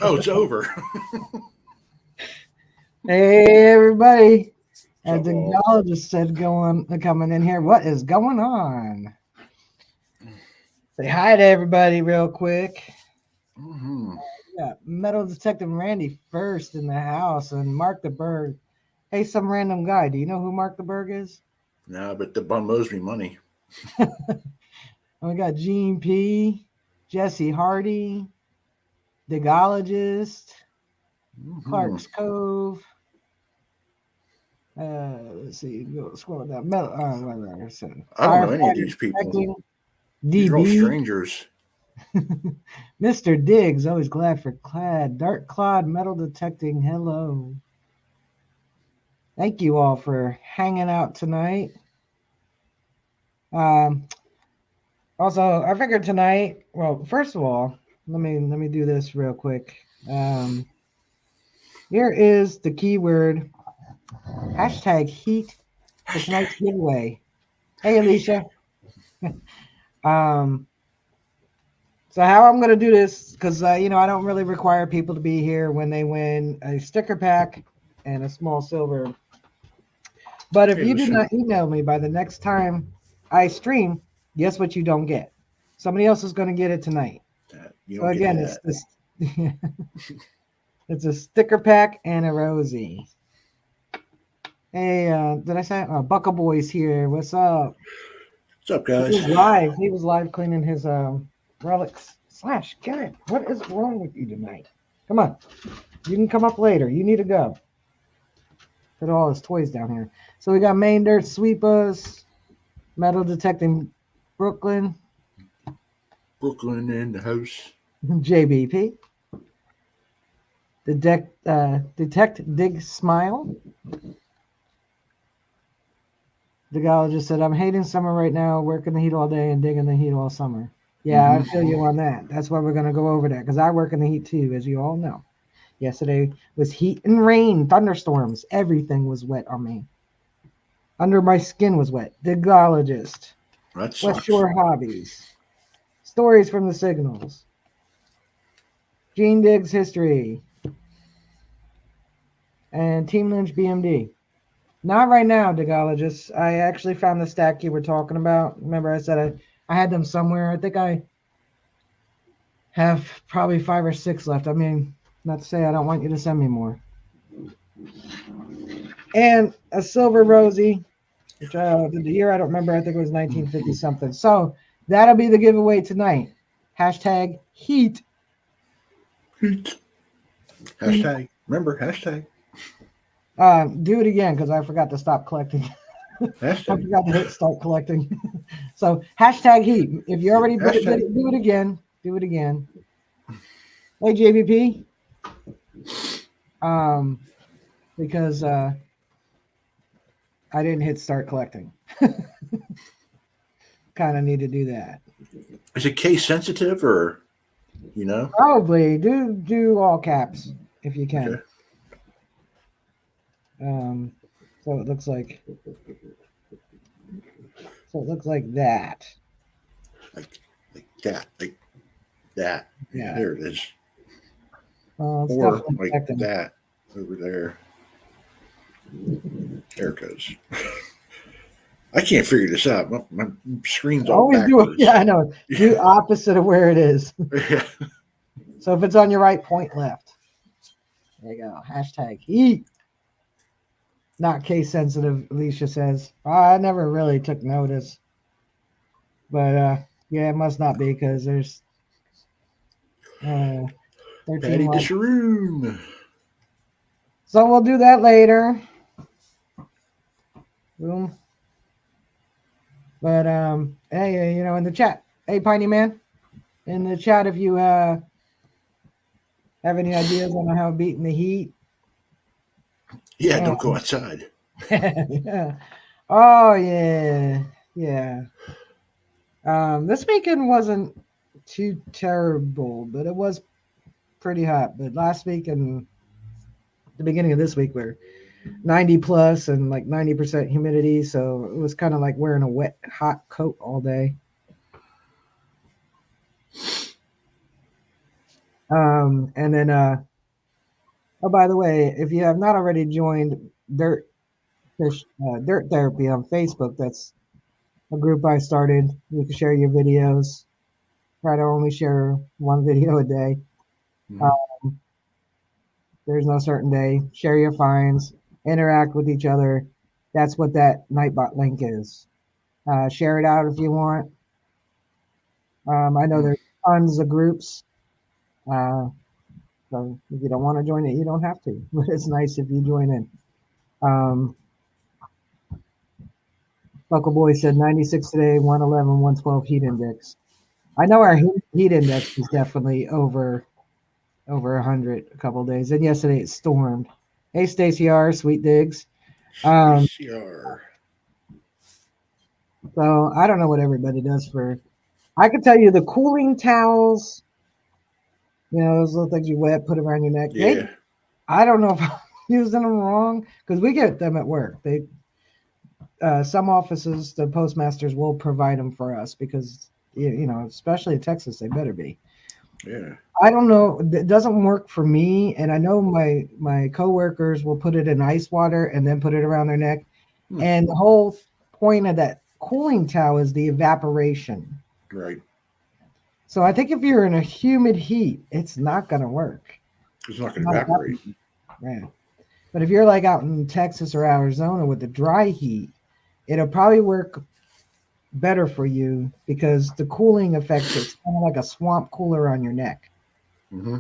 Oh, it's over. Hey, everybody. What's As up, the all? geologist said, coming in here, what is going on? Say hi to everybody real quick. Mm-hmm. We got Metal Detective Randy first in the house and Mark the Berg. Hey, some random guy. Do you know who Mark the Berg is? Nah, but the bum owes me money. We got Gene P, Jesse Hardy, the geologist, Mm-hmm. Clark's Cove. Let's see, go scroll down. Metal, whatever. So, I don't know any of firefighter these people. detecting, These are all DB. strangers. Mr. Diggs, always glad for clad. Dark Clod metal detecting. Hello. Thank you all for hanging out tonight. Um, also, I figured tonight. Well, first of all, let me do this real quick. Here is the keyword hashtag heat for tonight's Hashtag. giveaway. Hey, Alicia. Um, so how I'm gonna do this, because I don't really require people to be here when they win a sticker pack and a small silver. But if Hey, you do Lucia. not email me by the next time I stream, guess what you don't get? Somebody else is gonna get it tonight. You So don't get again, it's that. this. It's a sticker pack and a rosy. Hey, did I say Buckle Boy's here? What's up? What's up, He guys? was live. He was live cleaning his relics. Slash, get it. What is wrong with you tonight? Come on. You can come up later. You need to go. Put all his toys down here. So we got Main Dirt Sweepers, Metal Detecting Brooklyn, Brooklyn in the house. JBP, Detect Dig Smile. The geologist said, I'm hating summer right now, working the heat all day and digging the heat all summer. Yeah, I Mm-hmm. feel you on that. That's why we're going to go over that, because I work in the heat too, as you all know. Yesterday was heat and rain, thunderstorms. Everything was wet on me. Under my skin was wet. The geologist, That West sucks. Shore Hobbies, Stories from the Signals, Gene Diggs History, and Team Lynch BMD. Not right now, Digologist. I actually found the stack you were talking about. Remember, I said I had them somewhere. I think I have probably 5 or 6 left. I mean, not to say I don't want you to send me more. And a silver rosy, which the year I don't remember. I think it was 1950 something. So that'll be the giveaway tonight. Hashtag heat. Heat. Heat. Hashtag. Remember, hashtag. Do it again because I forgot to stop collecting. I Hashtag. forgot to hit start collecting. So hashtag heat. If you already did Hashtag. it, do it again. Do it again. Hey JVP. Um, because I didn't hit start collecting. Kind of need to do that. Is it case sensitive or, you know? Probably do all caps if you Okay. can. Um, so it looks like that. Like, like that. Like that. Yeah, Yeah. there it is. It's Or definitely like connecting. that over there. There it goes. I can't figure this out. My screen's all Always do it. backwards. Yeah, I know. Do opposite of where it is. Yeah. So if it's on your right, point left. There you go. Hashtag heat. Not case sensitive, Alicia says. I never really took notice. But yeah, it must not be because there's uh, 13 Patty the left. Shroom. So we'll do that later. Boom. But hey, in the chat, hey, Piney Man, in the chat, if you have any ideas on how beating the heat. Yeah, don't go outside. Yeah. Oh yeah, yeah. This weekend wasn't too terrible, but it was pretty hot. But last week and the beginning of this week were 90 plus and like 90% humidity, so it was kind of like wearing a wet, hot coat all day. And then, oh, by the way, if you have not already joined Dirt Therapy on Facebook, that's a group I started. You can share your videos. Try to only share one video a day. Uh, Mm-hmm. there's no certain day. Share your finds, interact with each other. That's what that Nightbot link is. Share it out if you want. I know there's tons of groups. Uh, so if you don't want to join it, you don't have to. But it's nice if you join in. Um, Buckle Boy said 96 today, 111, 112 heat index. I know our heat index is definitely over 100 a couple of days. And yesterday it stormed. Hey, Stacy R, Sweet Digs. CCR. So I don't know what everybody does for. I can tell you the cooling towels, those little things you wet, put around your neck. Yeah. I don't know if I'm using them wrong because we get them at work. Some offices, the postmasters will provide them for us because especially in Texas, they better be. Yeah. I don't know. It doesn't work for me, and I know my coworkers will put it in ice water and then put it around their neck. Hmm. And the whole point of that cooling towel is the evaporation. Right. So I think if you're in a humid heat, it's not going to work. It's not going to evaporate. Yeah. But if you're like out in Texas or Arizona with the dry heat, it'll probably work better for you because the cooling effect is kind of like a swamp cooler on your neck. Mm-hmm.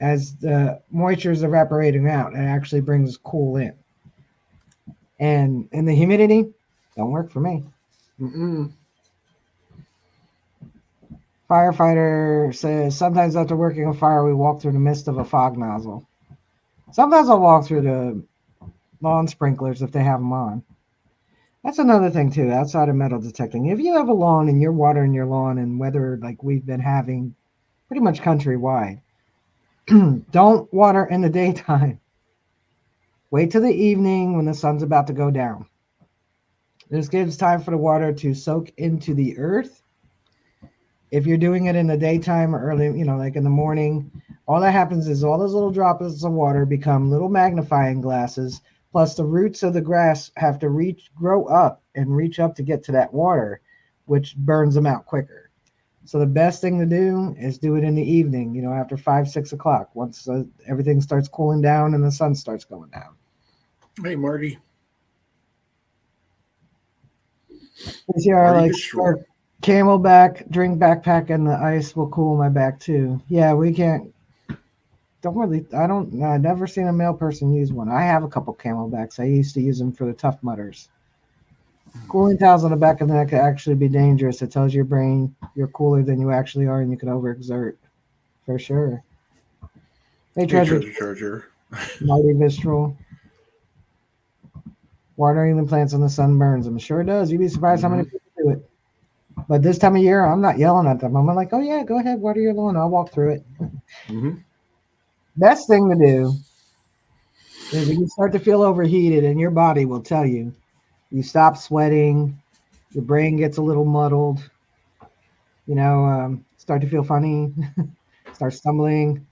As the moisture is evaporating out, it actually brings cool in. And the humidity don't work for me. Mm-mm. Firefighter says sometimes after working a fire, we walk through the midst of a fog nozzle. Sometimes I'll walk through the lawn sprinklers if they have them on. That's another thing too, outside of metal detecting. If you have a lawn and you're watering your lawn in weather like we've been having pretty much countrywide, don't water in the daytime. Wait till the evening when the sun's about to go down. This gives time for the water to soak into the earth. If you're doing it in the daytime or early, like in the morning, all that happens is all those little droplets of water become little magnifying glasses. Plus, the roots of the grass have to grow up and reach up to get to that water, which burns them out quicker. So the best thing to do is do it in the evening, after 5, 6 o'clock, once everything starts cooling down and the sun starts going down. Hey, Marty. This year, I Marty like Vistral. Camelback, drink backpack, and the ice will cool my back too. Yeah, we can't. Don't really. I've never seen a male person use one. I have a couple Camelbacks. I used to use them for the Tough Mudders. Cooling towels on the back of the neck can actually be dangerous. It tells your brain you're cooler than you actually are, and you can overexert. For sure. Hey, Hey, Treasure, Treasure Charger. Mighty Vistral. Watering the plants in the sun burns them. Sure does. You'd be surprised how many people do it. But this time of year, I'm not yelling at them. I'm like, oh yeah, go ahead, water your lawn. I'll walk through it. Mm-hmm. Best thing to do is when you start to feel overheated, and your body will tell you, you stop sweating, your brain gets a little muddled, start to feel funny, start stumbling.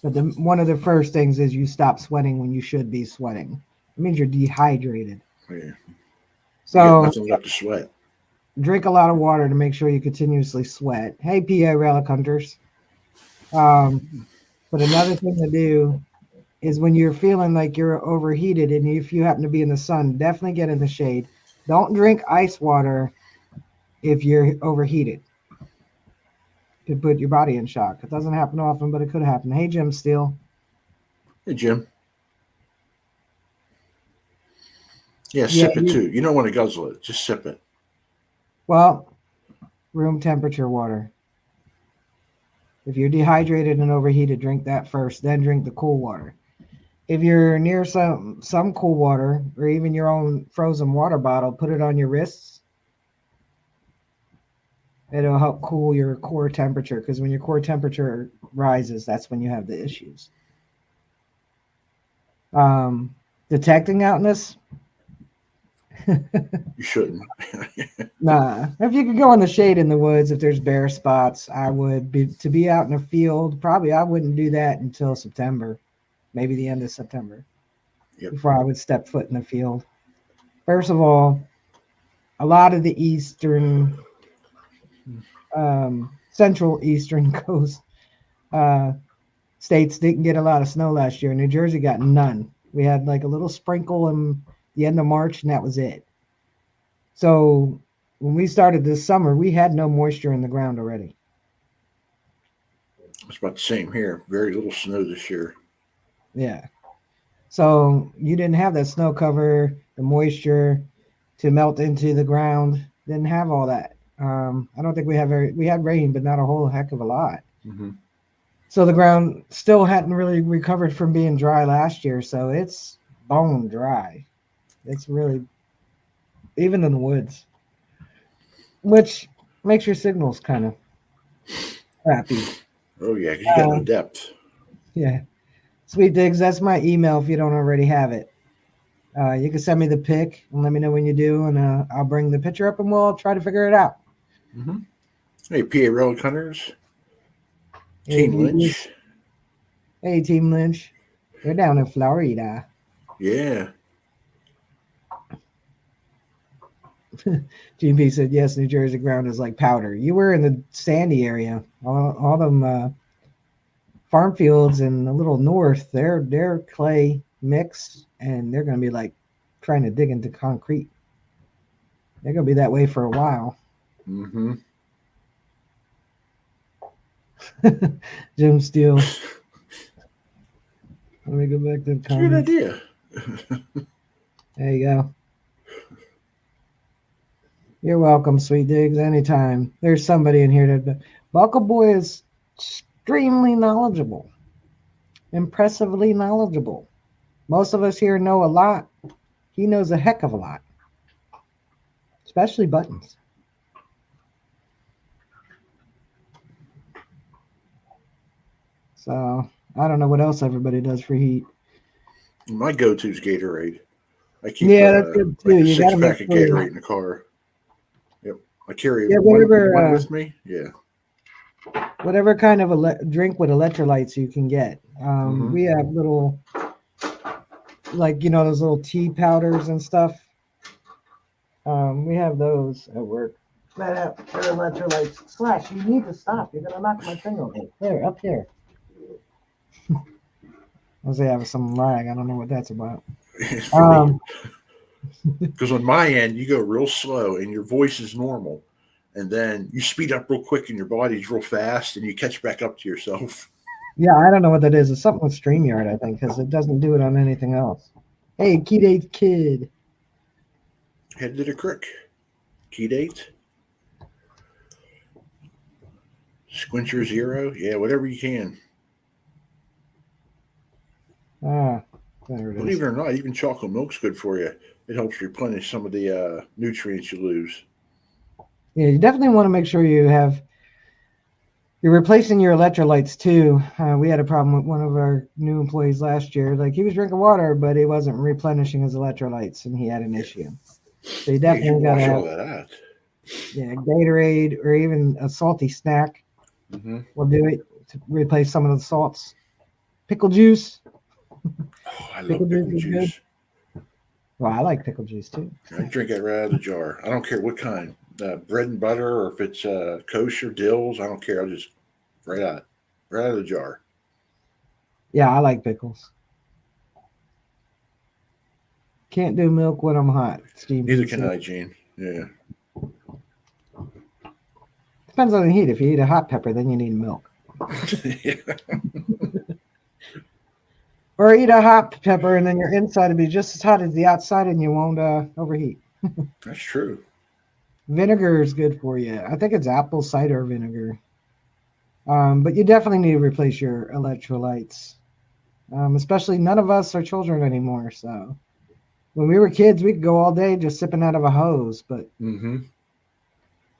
But one of the first things is you stop sweating when you should be sweating. It means you're dehydrated. Yeah. You got So nothing left to sweat. drink a lot of water to make sure you continuously sweat. Hey, PA Relic Hunters. But another thing to do is when you're feeling like you're overheated and if you happen to be in the sun, definitely get in the shade. Don't drink ice water if you're overheated. It could put your body in shock. It doesn't happen often, but it could happen. Hey, Jim Steele. Hey, Jim. Yeah, Yeah, sip it too. You don't want to guzzle it. Just sip it. well, room temperature water. If you're dehydrated and overheated, drink that first, then drink the cool water. If you're near some cool water or even your own frozen water bottle, put it on your wrists. It'll help cool your core temperature because when your core temperature rises, that's when you have the issues. Detecting outness. You shouldn't. Nah, if you could go in the shade in the woods, if there's bare spots, I would be to be out in a field. Probably I wouldn't do that until September, maybe the end of September, Yep. before I would step foot in the field. First of all, a lot of the central eastern coast uh, states didn't get a lot of snow last year. New Jersey got none. We had like a little sprinkle in the end of March, and that was it. So when we started this summer, we had no moisture in the ground already. It's about the same here. Very little snow this year. Yeah. So you didn't have that snow cover, the moisture to melt into the ground. Didn't have all that. I don't think we had rain, but not a whole heck of a lot. Hmm. So the ground still hadn't really recovered from being dry last year. So it's bone dry. It's really even in the woods, which makes your signals kind of crappy. Oh yeah, because you got no Um, depth. yeah. Sweet Diggs, that's my email if you don't already have it. You can send me the pic and let me know when you do, and I'll bring the picture up and we'll try to figure it out. Hmm. Hey, PA Relic Hunters, Hey, Team Lynch. hey, Team Lynch. They're down in Florida. Yeah. GP said, yes, New Jersey ground is like powder. You were in the sandy area. All them farm fields in the little north, they're clay mix, and they're going to be like trying to dig into concrete. They're going to be that way for a while. Hmm. Jim Steele. Let me go back to the It's a good comments. idea. There you go. You're welcome, Sweet Diggs, anytime. There's somebody in here that Buckle Boy is extremely knowledgeable, impressively knowledgeable. Most of us here know a lot. He knows a heck of a lot, especially buttons. So I don't know what else everybody does for heat. My go-to is Gatorade. I keep Yeah, that's good too. like a You got six to make pack of sure you Gatorade in the car. Yep. I carry yeah, one with me. Yeah. whatever kind of drink with electrolytes you can get. Hmm. We have little, like those little tea powders and stuff. We have those at work. That have their electrolytes. Slash, you need to stop. You're gonna knock my thing over. There, up here. I was having some lag. I don't know what that's about. For me, Um, because on my end, you go real slow and your voice is normal, and then you speed up real quick and your body's real fast, and you catch back up to yourself. yeah, I don't know what that is. It's something with StreamYard, I think, because it doesn't do it on anything else. Hey, Key Date Kid. Head to the crick. Key date. Squincher Zero. Yeah, whatever you can. Ah, there it Believe is. it or not, even chocolate milk's good for you. It helps replenish some of the nutrients you lose. Yeah, you definitely want to make sure you're replacing your electrolytes too. We had a problem with one of our new employees last year. Like he was drinking water, but he wasn't replenishing his electrolytes, and he had an Yeah. issue. So you Yeah, you should definitely got to wash all have that out. Gatorade or even a salty snack Hmm. will do it to replace some of the salts. Pickle juice. Oh, I Pickle love juice pickle is good. juice. Well, I like pickle juice too. I drink it right out of the jar. I don't care what kind. Bread and butter, or if it's kosher dills, I don't care. I'll just right out of the jar. Yeah, I like pickles. Can't do milk when I'm hot. Steam Neither pizza. can I, Gene. Yeah. Depends on the heat. If you eat a hot pepper, then you need milk. Yeah. Or eat a hot pepper, and then your inside will be just as hot as the outside, and you won't overheat. That's true. Vinegar is good for you. I think it's apple cider vinegar. But you definitely need to replace your electrolytes. Especially none of us are children anymore. So when we were kids, we could go all day just sipping out of a hose. But Hmm.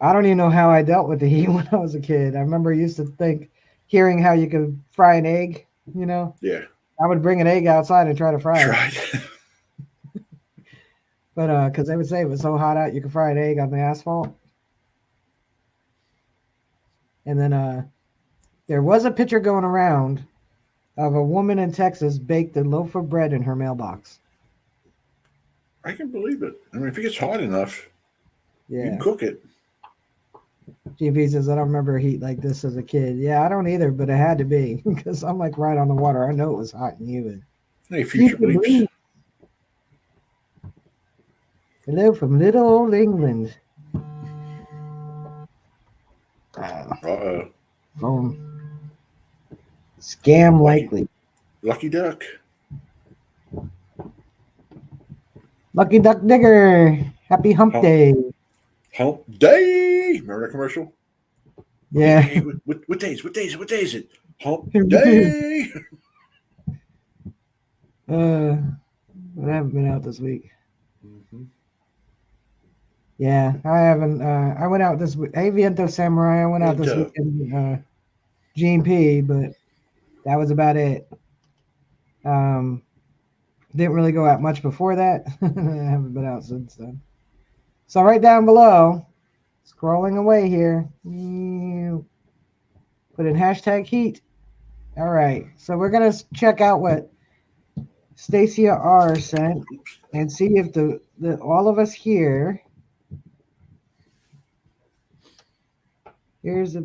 I don't even know how I dealt with the heat when I was a kid. I remember I used to think, hearing how you could fry an egg, Yeah. I would bring an egg outside and try to fry it. Tried. But because they would say it was so hot out, you could fry an egg on the asphalt. And then there was a picture going around of a woman in Texas baked a loaf of bread in her mailbox. I can believe it. I mean, if it gets hot enough, you can Yeah. cook it. GP says, I don't remember heat like this as a kid. Yeah, I don't either, but it had to be because I'm like right on the water. I know it was hot and humid. Hey, future bleeps. Hello from little old England. Uh-oh. Phone. Scam likely. Lucky duck. Lucky Duck Digger. Happy Hump Day. Hump day. Remember that commercial? Yeah. Hey, what day is it? Hump day. I haven't been out this week. Mm-hmm. Yeah, I haven't. I went out this week. Aviento Samurai. I went out this weekend. GMP, but that was about it. Didn't really go out much before that. I haven't been out since then. So right down below, scrolling away here, put in hashtag heat. All right, so we're gonna check out what Stacia R sent and see if the all of us here. Here's a.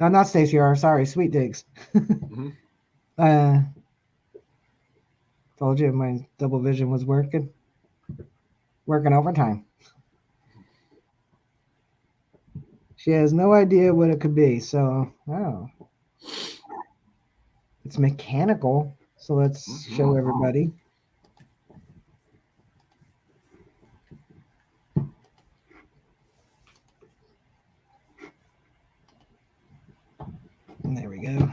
I'm not Stacia R. Sorry, Sweet Digs. Mm-hmm. Told you my double vision was working overtime. She has no idea what it could be, so it's mechanical. So let's show everybody. And there we go.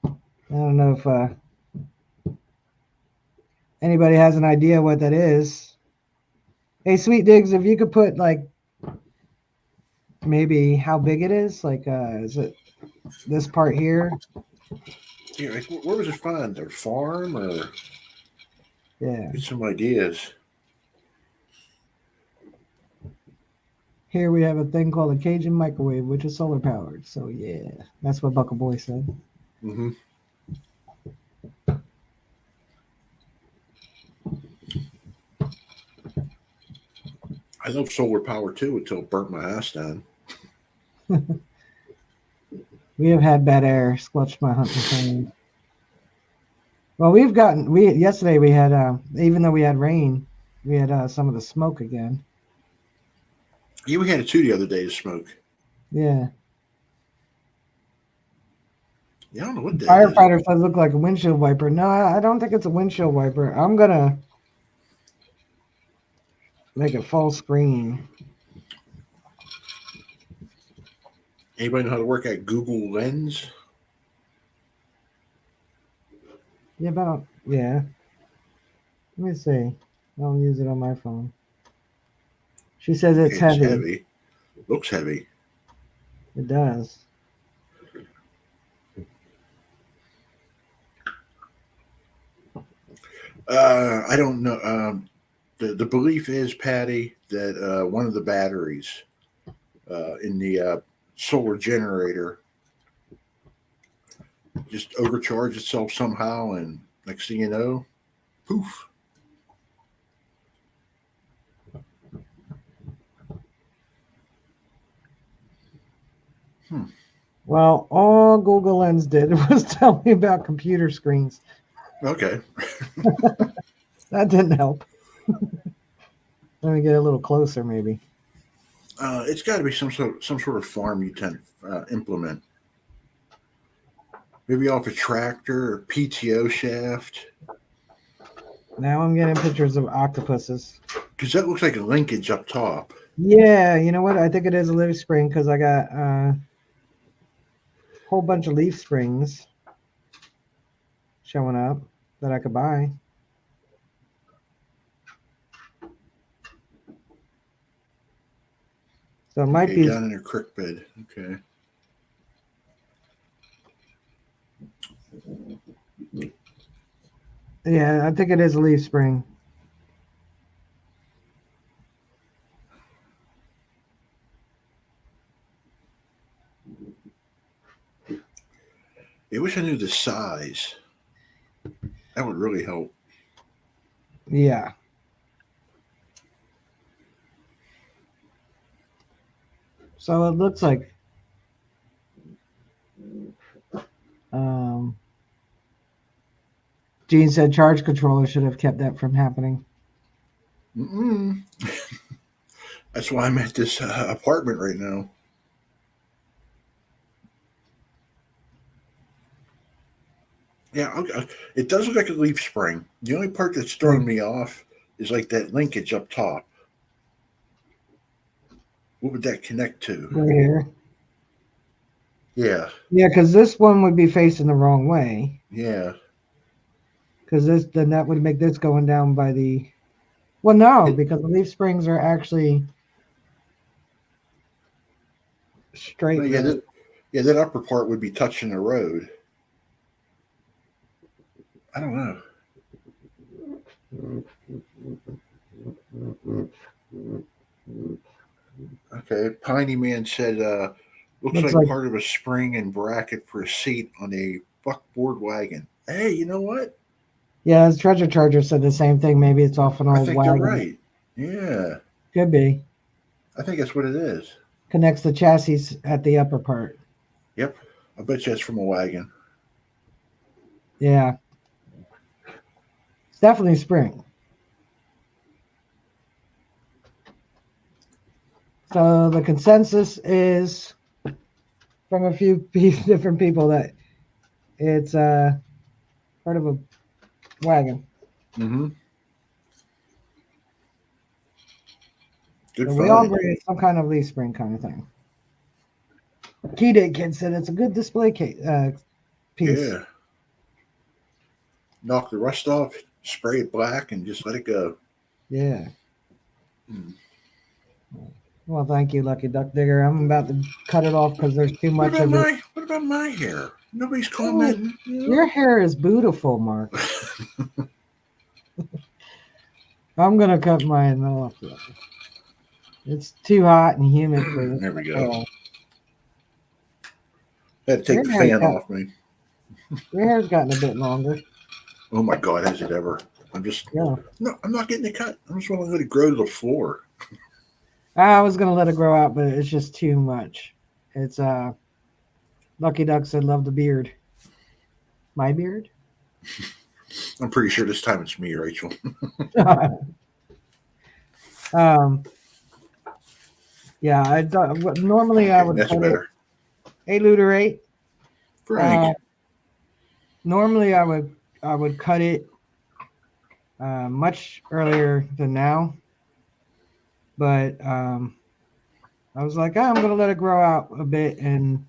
I don't know if anybody has an idea what that is. Hey, Sweet Digs, if you could put like maybe how big it is, like is it this part here? Yeah, like, where was it found? Their farm or? Yeah. Get some ideas. Here we have a thing called a Cajun microwave, which is solar powered. So yeah, that's what Buckle Boy said. Mm-hmm. I love solar power too until it burnt my ass down. We have had bad air, squelched my hunting plane. Well, yesterday we had even though we had rain, we had some of the smoke again. Yeah, we had it too the other day to smoke. Yeah. Yeah, I don't know what that Firefighter says look like a windshield wiper. No, I don't think it's a windshield wiper. I'm gonna make it full screen. Anybody know how to work at Google Lens? Yeah, yeah. Let me see. I'll use it on my phone. She says it's heavy. It's heavy. Looks heavy. It does. I don't know. The belief is, Patty, that one of the batteries in the solar generator just overcharged itself somehow, and next thing you know, poof. Well, all Google Lens did was tell me about computer screens. Okay. That didn't help. Let me get a little closer, maybe. It's got to be some sort of farm utensil implement. Maybe off a tractor or PTO shaft. Now I'm getting pictures of octopuses. Because that looks like a linkage up top. Yeah, you know what? I think it is a leaf spring because I got a whole bunch of leaf springs showing up that I could buy. So it might be down in a creek bed. Okay. Yeah, I think it is a leaf spring. I wish I knew the size. That would really help. Yeah. So it looks like um, Gene said charge controller should have kept that from happening. Mm-mm. That's why I'm at this apartment right now. Yeah, okay. It does look like a leaf spring. The only part that's throwing me off is like that linkage up top. What would that connect to? Right here. Yeah, Yeah, because this one would be facing the wrong way. yeah. Because then that would make this going down by the. Well, no, It, because the leaf springs are actually straight. well, Really. yeah, that upper part would be touching the road. I don't know. Okay, Piney Man said, looks Looks like like. part of a spring and bracket for a seat on a buckboard wagon. Hey, you know what? Yeah, his treasure charger said the same thing. Maybe it's off an I old think they're wagon. right. Yeah, Could be. I think that's what it is. Connects the chassis at the upper part. Yep, I bet you it's from a wagon. Yeah. It's definitely spring. So the consensus is from a few different people that it's part of a wagon. Mm-hmm. Good So we all find. agree it's some kind of leaf spring kind of thing. Key Day Kid said it's a good display piece. Yeah. Knock the rust off, spray it black, and just let it go. Yeah. Hmm. Well, thank you, Lucky Duck Digger. I'm about to cut it off because there's too much of it. What about my hair? Nobody's Oh, commenting. your hair is beautiful, Mark. I'm gonna cut mine off. It's too hot and humid for this. There we go. hair. Had to Your take the hair's fan got, off me. your hair's gotten a bit longer. Oh my God, has it ever? Yeah. No, I'm not getting it cut. I'm just want to let it grow to the floor. I was gonna let it grow out, but it's just too much. It's Lucky Duck said love the beard. My beard? I'm pretty sure this time it's me, Rachel. um yeah, I don't normally I Okay, would that's cut it. better. Hey Luderate. Frank. Normally I would cut it much earlier than now. But I was like, oh, I'm gonna let it grow out a bit, and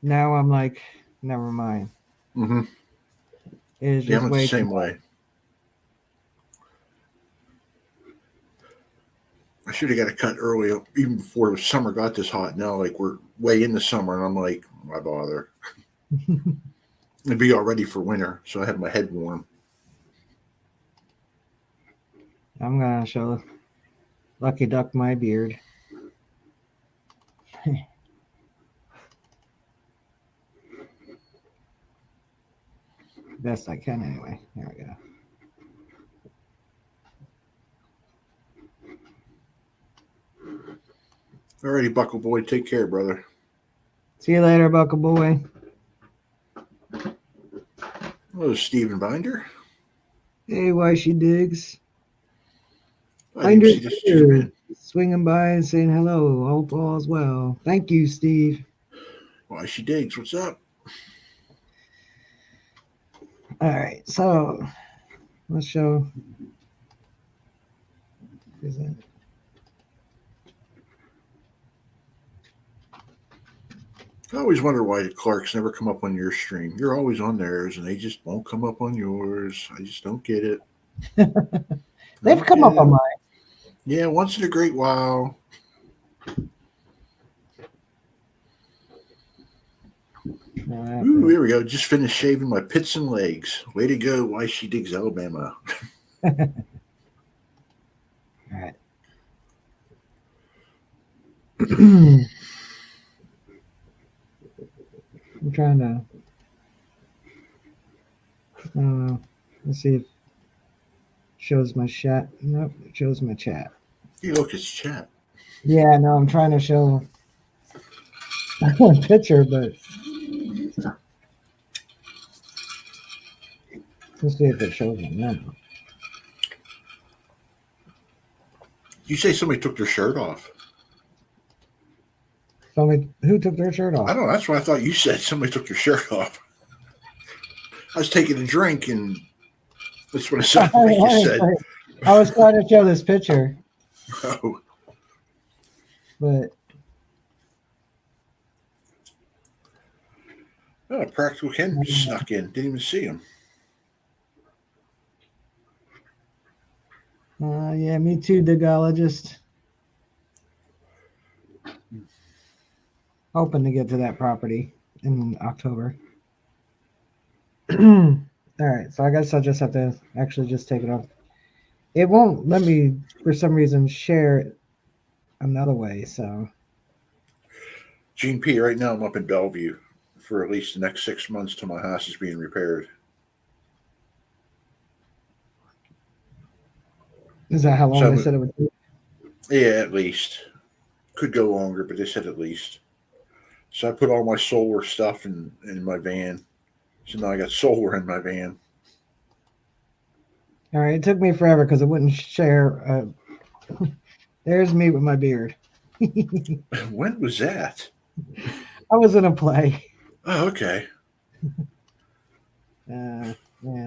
now I'm like, never mind. Mm-hmm. It's Yeah, just I'm the way too same way. I should have got it cut early, even before the summer got this hot. Now, like we're way in the summer, and I'm like, why bother? It'd be all ready for winter, so I have my head warm. I'm gonna show Lucky Duck my beard. Best I can anyway. There we go. Alrighty, Buckle Boy, take care, brother. See you later, Buckle Boy. Hello, Stephen Binder. Hey, why she digs. I didn't see this just come in. Swinging by and saying hello. Hope all's well. Thank you, Steve. Why she digs? What's up? All right, so let's show. Is that? I always wonder why the Clarks never come up on your stream. You're always on theirs, and they just won't come up on yours. I just don't get it. They've come up on mine. Yeah, once in a great while. Ooh, here we go. Just finished shaving my pits and legs. Way to go. Why she digs Alabama. All right. I'm trying to Let's see if it shows my chat. Nope, it shows my chat. Hey, look, it's chat. Yeah, no, I'm trying to show one picture, but let's see if it shows it now. You say somebody took their shirt off. Somebody who took their shirt I off. don't know. That's what I thought you said. Somebody took their shirt off. I was taking a drink, and that's what it sounded like you said. I was trying to show this picture, Oh, but oh, Practical Ken snuck in. Didn't even see him. yeah, me too, Digologist. Hoping to get to that property in October. All right, so I guess I'll just have to actually just take it off. It won't let me, for some reason, share it another way. So Gene P, right now I'm up in Bellevue for at least the next 6 months till my house is being repaired. is that how long So they said it would take? yeah, at least. Could go longer, but they said at least. So I put all my solar stuff in my van. So now I got solar in my van. All right, it took me forever because it wouldn't share. There's me with my beard. When was that? I was in a play. Oh, okay. Yeah,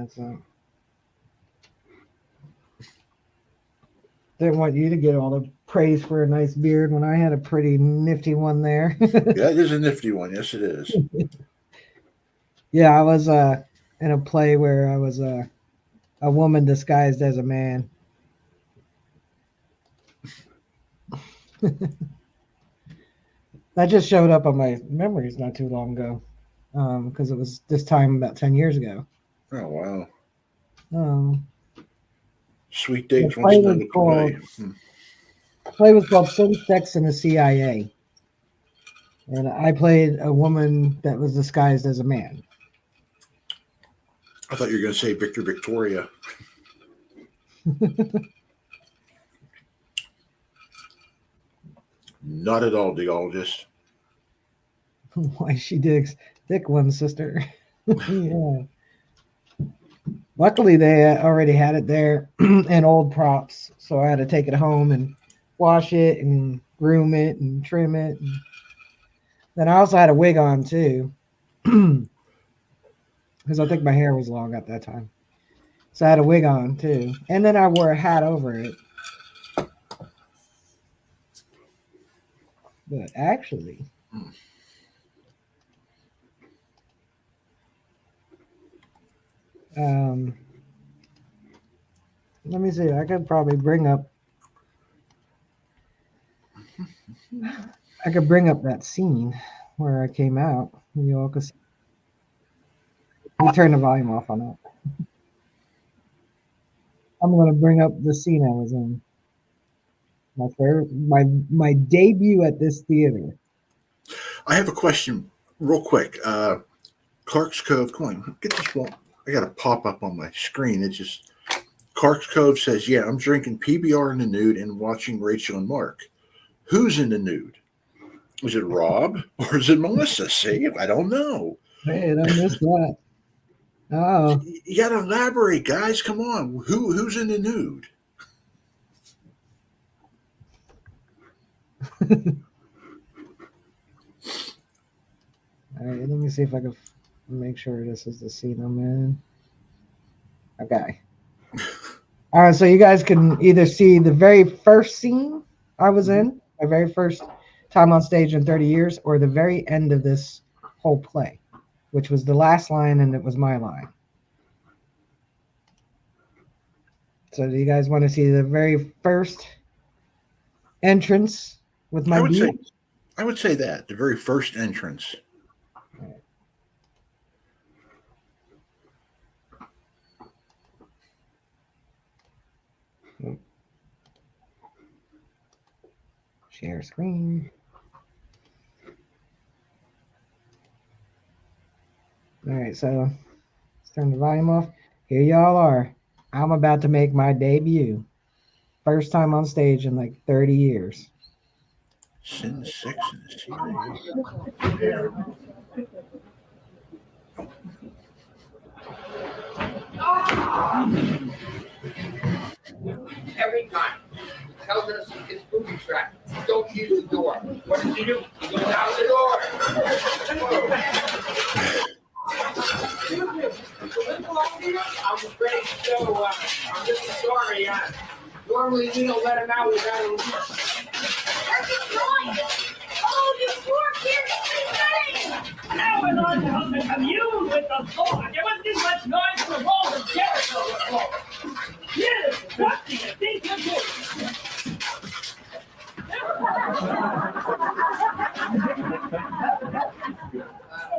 so didn't want you to get all the praise for a nice beard when I had a pretty nifty one there. Yeah, it is a nifty one. Yes, it is. Yeah, I was in a play where I was a woman disguised as a man. That just showed up on my memories not too long ago, because it was this time about 10 years ago. Oh, wow. Um, Sweet the dates once another play. play was called Sin, Sex, and the CIA, and I played a woman that was disguised as a man. I thought you were going to say Victor Victoria. Not at all, Digologist. Why she digs thick ones, sister. Yeah. Luckily, they already had it there in old props, so I had to take it home and wash it and groom it and trim it. And then I also had a wig on too, because I think my hair was long at that time. So I had a wig on too, and then I wore a hat over it. But actually, um, let me see. I could probably bring up. I could bring up that scene where I came out. You all could see. You turn the volume off on that. I'm going to bring up the scene I was in. My debut at this theater. I have a question real quick. Clark's Cove, come on, get this one. I got a pop up on my screen. It's just Clark's Cove says, yeah, I'm drinking PBR in the nude and watching Rachel and Mark. Who's in the nude? Is it Rob or is it Melissa? See, I don't know. Man, I missed that. Oh, You got to elaborate, guys. Come on. Who's in the nude? all right. Let me see if I can make sure this is the scene I'm in. Okay. All right. So you guys can either see the very first scene I was in, my very first time on stage in 30 years, or the very end of this whole play, which was the last line and it was my line. So do you guys want to see the very first entrance with my beat? I would say that the very first entrance. Share screen. All right, so Turn the volume off. Here y'all are. I'm about to make my debut. First time on stage in like 30 years. Sin 6 in the CIA. Every time. Tells us it's booby trap. Don't use the door. What does he do? He goes out the door. I'm afraid so. I'm really sorry. Normally we don't let him out without a leash. Where's he going? Oh, you poor kid! Now we're on to help to commune with the Lord. There wasn't this much noise from the walls of Jericho before. Yes, what do you think you're doing?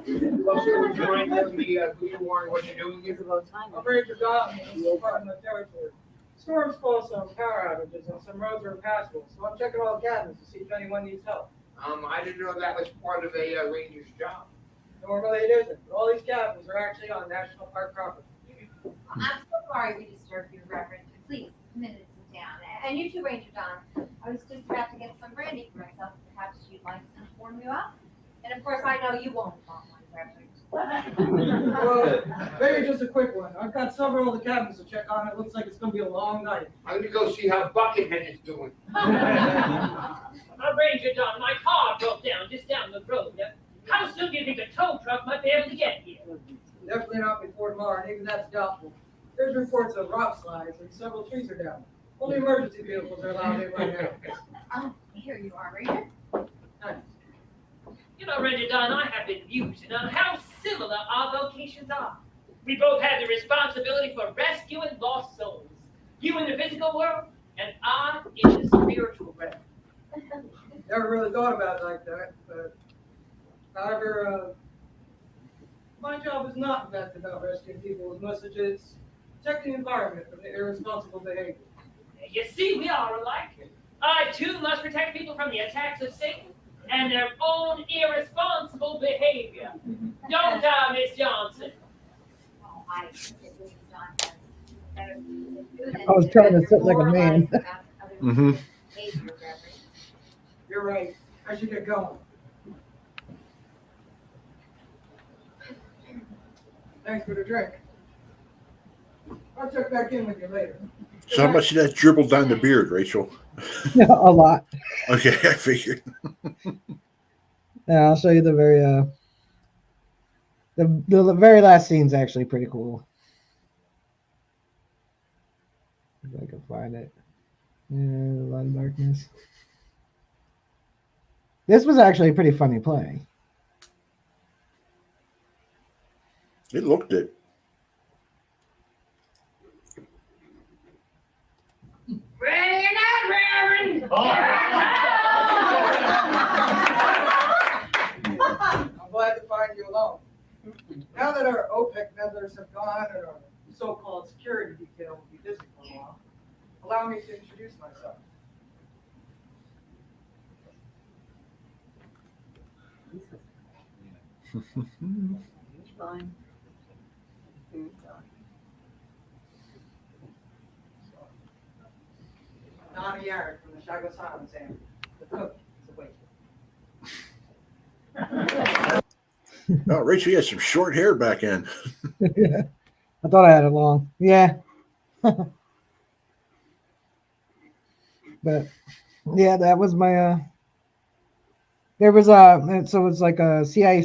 Would you mind telling me who you are and what you're doing here? I'm Ranger Don, Department of Territory. Storms caused some power outages and some roads are impassable, so I'm checking all the cabins to see if anyone needs help. I didn't know that was part of a ranger's job. Normally it isn't, but all these cabins are actually on National Park property. I'm so sorry we disturbed you, Reverend. Please, come in and sit down. And you too, Ranger Don. I was just about to get some brandy for myself. Perhaps you'd like some to warm you up? And of course, I know you won't want one, Reverend. Well, maybe just a quick one. I've got several of the cabins to check on. It looks like it's going to be a long night. I'm gonna go see how Buckethead is doing. Ranger Don, my car broke down just down the road. How soon do you think a tow truck might be able to get here? Definitely not before tomorrow, and even that's doubtful. There's reports of rock slides and several trees are down. Only emergency vehicles are allowed in right now. Oh, here you are, Ranger. Nice. You know, Ranger Don, I have been musing on how similar our vocations are. We both have the responsibility for rescuing lost souls. You in the physical world, and I in the spiritual realm. Never really thought about it like that, but however, my job is not in fact about rescuing people as much as it's protecting the environment from the irresponsible behavior. You see, we are alike. I too must protect people from the attacks of Satan and their own irresponsible behavior. Don't I, Miss Johnson? Oh, I think Ranger Don has better things to do than I was trying to sit like a man. moralize about other Mhm. people's behavior, Reverend. You're right. I should get going. Thanks for the drink. I'll check back in with you later. So how much did that dribble down the beard, Rachel? A lot. Okay, I figured. Yeah, I'll show you the very last scene's actually pretty cool. If I can find it. Yeah, a lot of darkness. This was actually a pretty funny play. It looked it. Bring it out, Reverend! I'm glad to find you alone. Now that our OPEC meddlers have gone and our so-called security detail will be busy for a while, allow me to introduce myself. Fine. Donnie Yarrick from the Chago Silence family. The cook is awake. Oh, Rachel, you had some short hair back in. I thought I had it long. Yeah. But yeah, that was my there was so it's like a CIA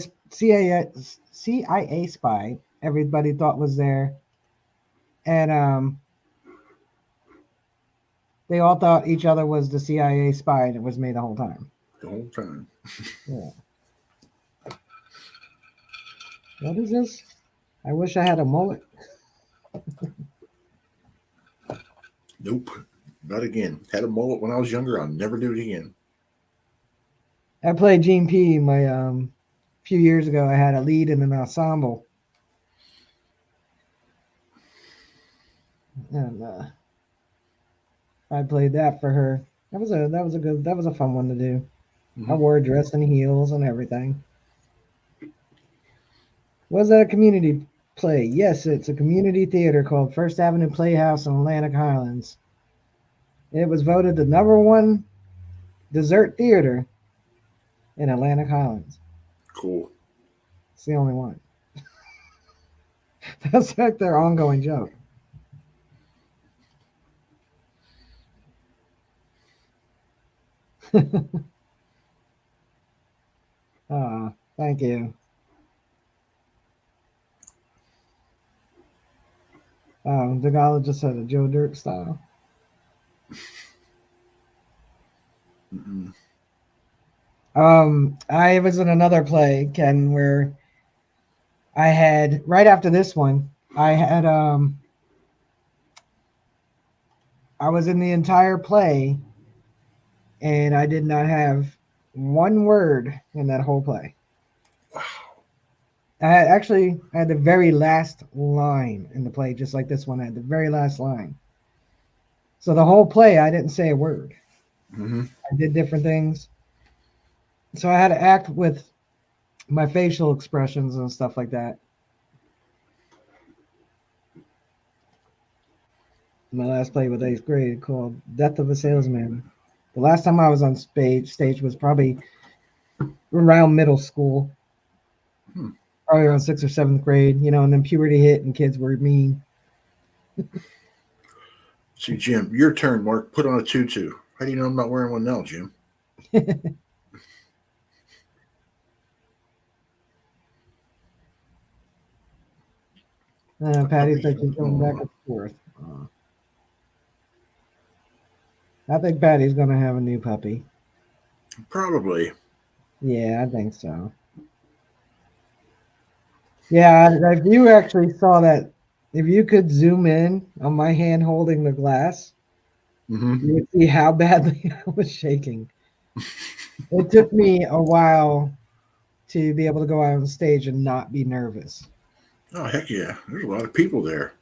spy everybody thought was there. And they all thought each other was the CIA spy, and it was me the whole time. The whole time. Yeah. What is this? I wish I had a mullet. Nope. Not again. Had a mullet when I was younger. I'll never do it again. I played Gene P. My few years ago. I had a lead in an ensemble, and I played that for her. That was a fun one to do. I wore a dress and heels and everything. Was a community play. Yes, it's a community theater called First Avenue Playhouse in Atlantic Highlands. It was voted the #1 dessert theater in Atlantic Highlands. Cool. It's the only one. That's like their ongoing joke. Thank you. The guy just had a Joe Dirt style. Mm-mm. I was in another play, Ken, where I had right after this one, I was in the entire play and I did not have one word in that whole play. I had the very last line in the play, just like this one. I had the very last line. So the whole play, I didn't say a word. Mm-hmm. I did different things. So I had to act with my facial expressions and stuff like that. My last play with 8th grade called Death of a Salesman. The last time I was on stage was probably around middle school. Probably around 6th or 7th grade, and then puberty hit and kids were mean. See, Jim, your turn, Mark. Put on a tutu. How do you know I'm not wearing one now, Jim? Patty said she's going back and forth. I think Patty's going to have a new puppy. Probably. Yeah, I think so. Yeah, if you actually saw that, if you could zoom in on my hand holding the glass, Mm-hmm. you would see how badly I was shaking. It took me a while to be able to go out on stage and not be nervous. Oh, heck yeah. There's a lot of people there.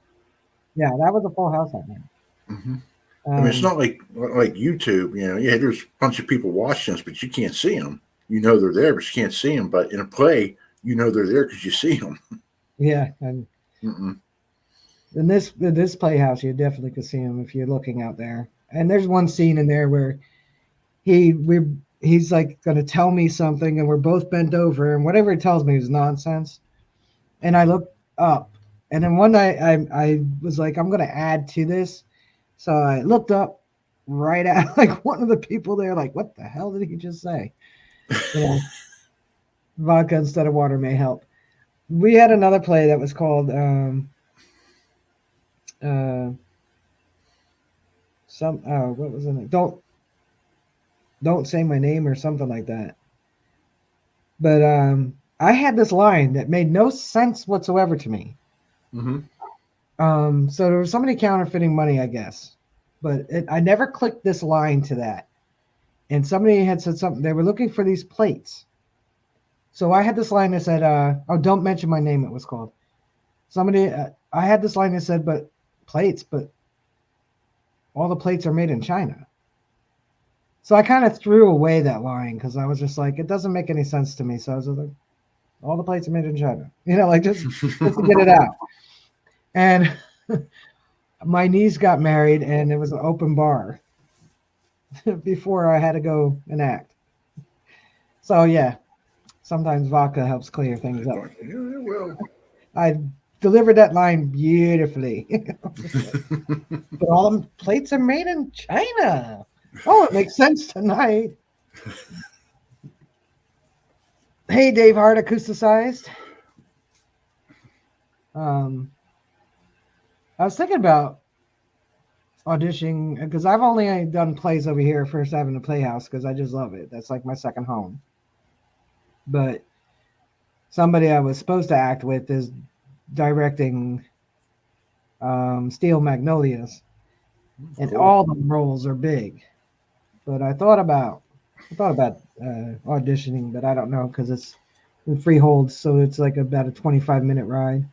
Yeah, that was a full house that night. Mm-hmm. I mean, it's not like YouTube, yeah, there's a bunch of people watching us, but you can't see them. You know they're there, but you can't see them. But in a play, you know they're there because you see them. Yeah, and Mm-mm. in this playhouse, you definitely could see him if you're looking out there. And there's one scene in there where he's like going to tell me something, and we're both bent over, and whatever he tells me is nonsense. And I look up, and then one night I was like, I'm going to add to this, so I looked up right at like one of the people there, like, what the hell did he just say? Vodka instead of water may help. We had another play that was called what was it? Don't say my name or something like that. But I had this line that made no sense whatsoever to me. Mm-hmm. So there was somebody counterfeiting money, I guess, but I never clicked this line to that. And somebody had said something. They were looking for these plates. So I had this line that said, "Oh, don't mention my name." It was called. I had this line that said, "But plates, but all the plates are made in China." So I kind of threw away that line because I was just like, it doesn't make any sense to me. So I was like, all the plates are made in China, like just to get it out. And my niece got married, and it was an open bar before I had to go and act. So yeah, sometimes vodka helps clear things up. Yeah, well. I delivered that line beautifully. But all the plates are made in China. Oh, it makes sense tonight. Hey, Dave Hart, acousticized. I was thinking about auditioning because I've only done plays over here at First Avenue Playhouse because I just love it. That's like my second home. But somebody I was supposed to act with is directing Steel Magnolias, and all the roles are big. But I thought about auditioning, but I don't know because it's in Freehold, so it's like about a 25-minute ride.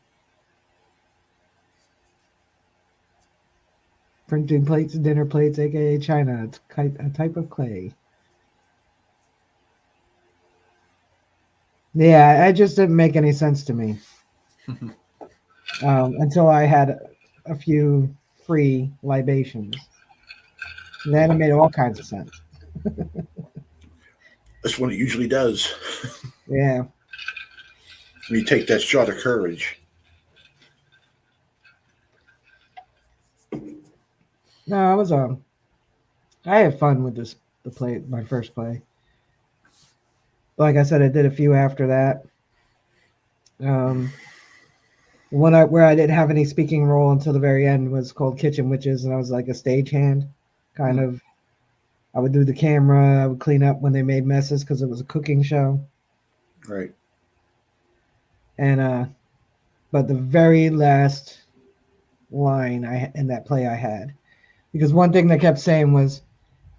Printing plates and dinner plates, aka China. It's a type of clay. Yeah, it just didn't make any sense to me. until I had a few free libations. And then it made all kinds of sense. That's what it usually does. Yeah. When you take that shot of courage. No, I was I had fun with my first play. Like I said, I did a few after that. Where I didn't have any speaking role until the very end was called Kitchen Witches, and I was like a stagehand, kind of. I would do the camera. I would clean up when they made messes because it was a cooking show. Right. And but the very last line in that play I had, because one thing they kept saying was,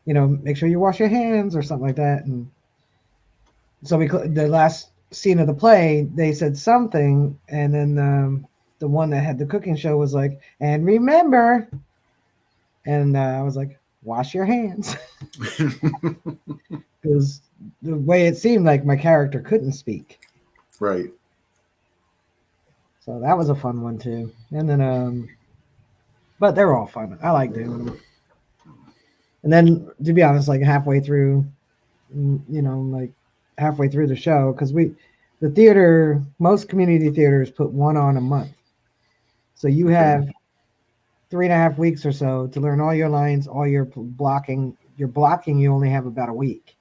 make sure you wash your hands or something like that, and so the last scene of the play, they said something, and then the one that had the cooking show was like, and remember, and I was like, wash your hands, because the way it seemed like my character couldn't speak. Right. So that was a fun one too. And then but they're all fun. I like doing them. And then, to be honest, like halfway through the show, because the theater, most community theaters put one on a month. So you have 3.5 weeks or so to learn all your lines, all your blocking. Your blocking, you only have about a week.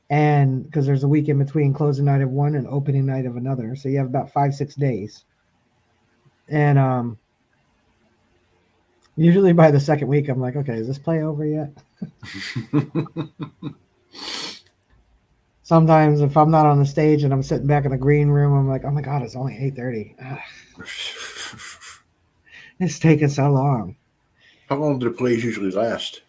And because there's a week in between closing night of one and opening night of another. So you have about 5-6 days. And usually by the second week, I'm like, okay, is this play over yet? Sometimes if I'm not on the stage and I'm sitting back in the green room, I'm like, oh my God, it's only 8:30. It's taking so long. How long do the plays usually last?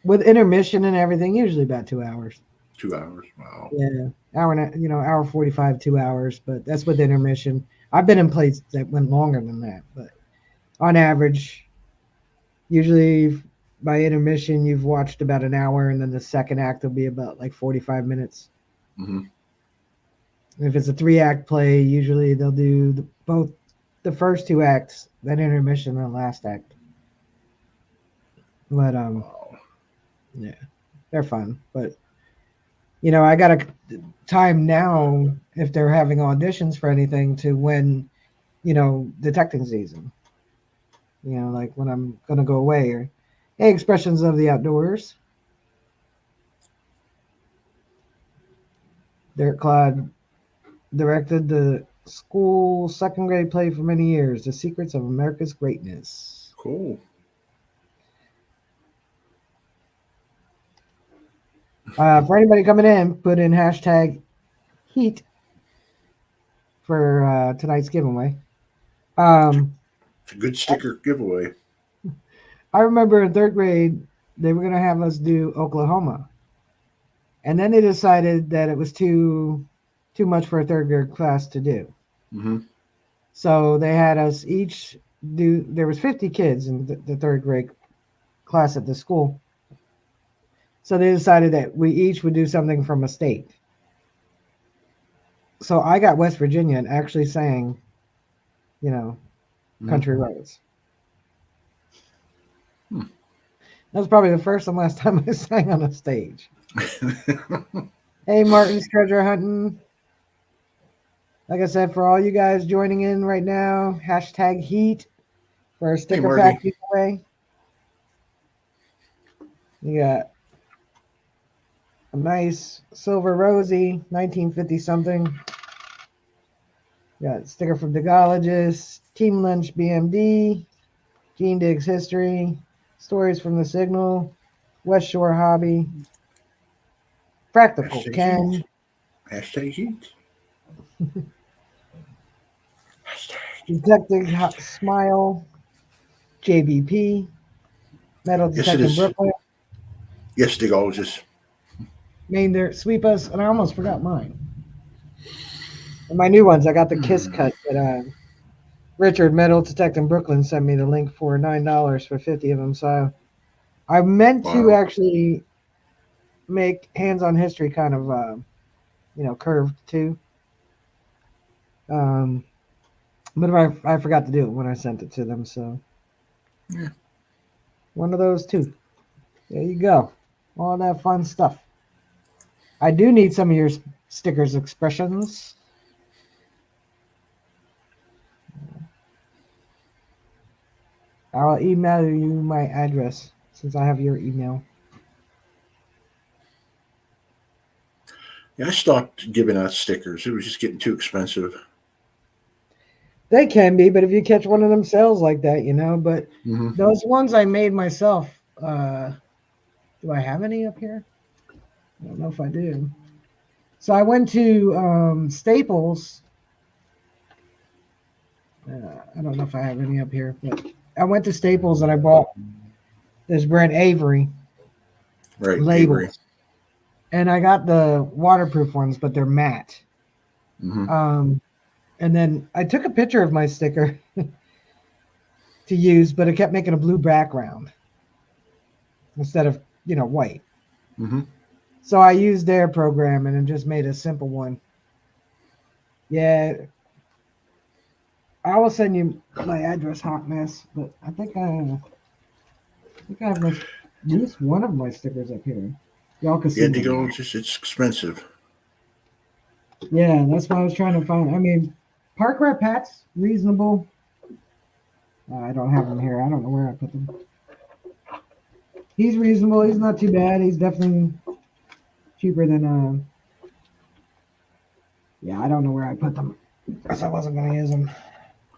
With intermission and everything, usually about 2 hours. 2 hours. Wow. Yeah, hour 45, 2 hours, but that's with intermission. I've been in plays that went longer than that, but on average, usually by intermission, you've watched about an hour, and then the second act will be about like 45 minutes. Mm-hmm. If it's a 3-act play, usually they'll do both the first 2 acts, then intermission, and the last act. But yeah, they're fun. But I got a time now if they're having auditions for anything to when detecting season. Like when I'm gonna go away, or expressions of the outdoors. Derek Claude directed the school second grade play for many years, The Secrets of America's Greatness. Cool. For anybody coming in, put in hashtag heat for tonight's giveaway. It's a good sticker giveaway. I remember in 3rd grade, they were going to have us do Oklahoma. And then they decided that it was too much for a 3rd grade class to do. Mm-hmm. So they had us each do, there was 50 kids in the 3rd grade class at the school. So they decided that we each would do something from a state. So I got West Virginia and actually sang, Country Roads. That was probably the first and last time I sang on a stage. Hey, Martin's treasure hunting. Like I said, for all you guys joining in right now, hashtag heat for a sticker pack giveaway. You got a nice silver rosy, 1950 something. You got a sticker from Digologist, Team Lunch BMD, Gene Diggs History, Stories from the Signal, West Shore Hobby, Practical Hashtag Ken. heat. Hashtag heat. Detective Smile, JBP, Metal Detective Brooklyn. Yes, Digologist. Main there, Sweep Us, and I almost forgot mine. And my new ones, I got the Kiss Cut that Richard, Metal Detective Brooklyn, sent me the link for $9 for 50 of them. So I meant to actually make Hands on History kind of, curved too. But I forgot to do it when I sent it to them. So Yeah. one of those two. There you go. All that fun stuff. I do need some of your stickers expressions. I'll email you my address since I have your email. Yeah, I stopped giving out stickers. It was just getting too expensive. They can be, but if you catch one of them sales like that, you know. But Hmm. those ones I made myself. Do I have any up here? I don't know if I do. So I went to Staples. I don't know if I have any up here, but I went to Staples and I bought this brand Avery Right, Avery. labels, and I got the waterproof ones, but they're matte. Hmm. And then I took a picture of my sticker to use, but it kept making a blue background instead of white. Hmm. So I used their program and it just made a simple one. Yeah, I will send you my address, hot mess. But I think I have at least one of my stickers up here. Y'all can see Yeah, them. it's expensive. Yeah, that's what I was trying to find. I mean, Park Rat Pat's reasonable. I don't have them here. I don't know where I put them. He's reasonable. He's not too bad. He's definitely cheaper than yeah, I don't know where I put them. Guess I wasn't gonna use them.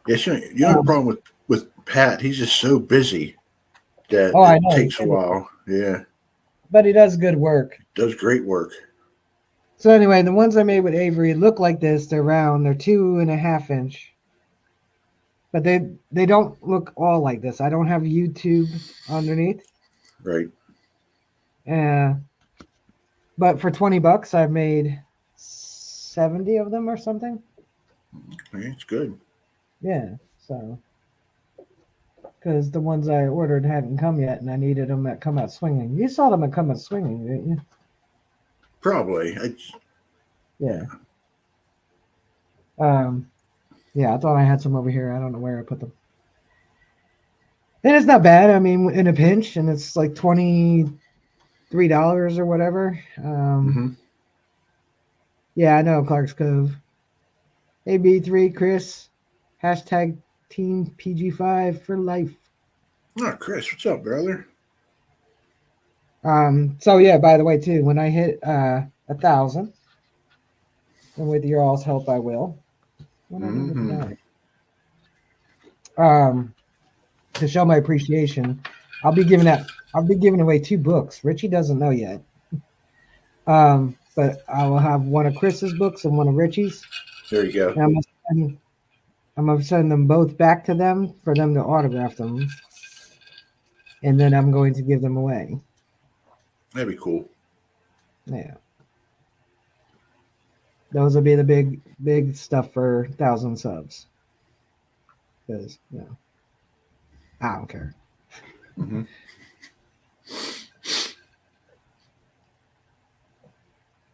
Yeah, you know the problem with Pat, he's just so busy that Oh, I it know. takes a while. Yeah, But he does good work. does great work. So anyway, the ones I made with Avery look like this. They're round. They're 2.5 inch. But they don't look all like this. I don't have YouTube underneath. Right. Uh, but for $20, I've made 70 of them or something. Yeah, it's good. Yeah. So because the ones I ordered hadn't come yet, and I needed them at Come Out Swinging. You saw them at Come Out Swinging, didn't you? Probably. Yeah. Yeah, I thought I had some over here. I don't know where I put them. And it's not bad. I mean, in a pinch, and it's like $23 or whatever. Hmm. Yeah, I know Clark's Cove. AB3 Chris, hashtag Team PG5 for life. Oh, Chris, what's up, brother? So yeah, by the way, too, when I hit 1,000, and with your all's help, I will. What I do with Hmm. that? To show my appreciation, I'll be giving away 2 books. Richie doesn't know yet. But I will have one of Chris's books and one of Richie's. There you go. And I'm gonna send them both back to them for them to autograph them, and then I'm going to give them away. That'd be cool. Yeah, those will be the big stuff for 1,000 subs. Because I don't care. Hmm.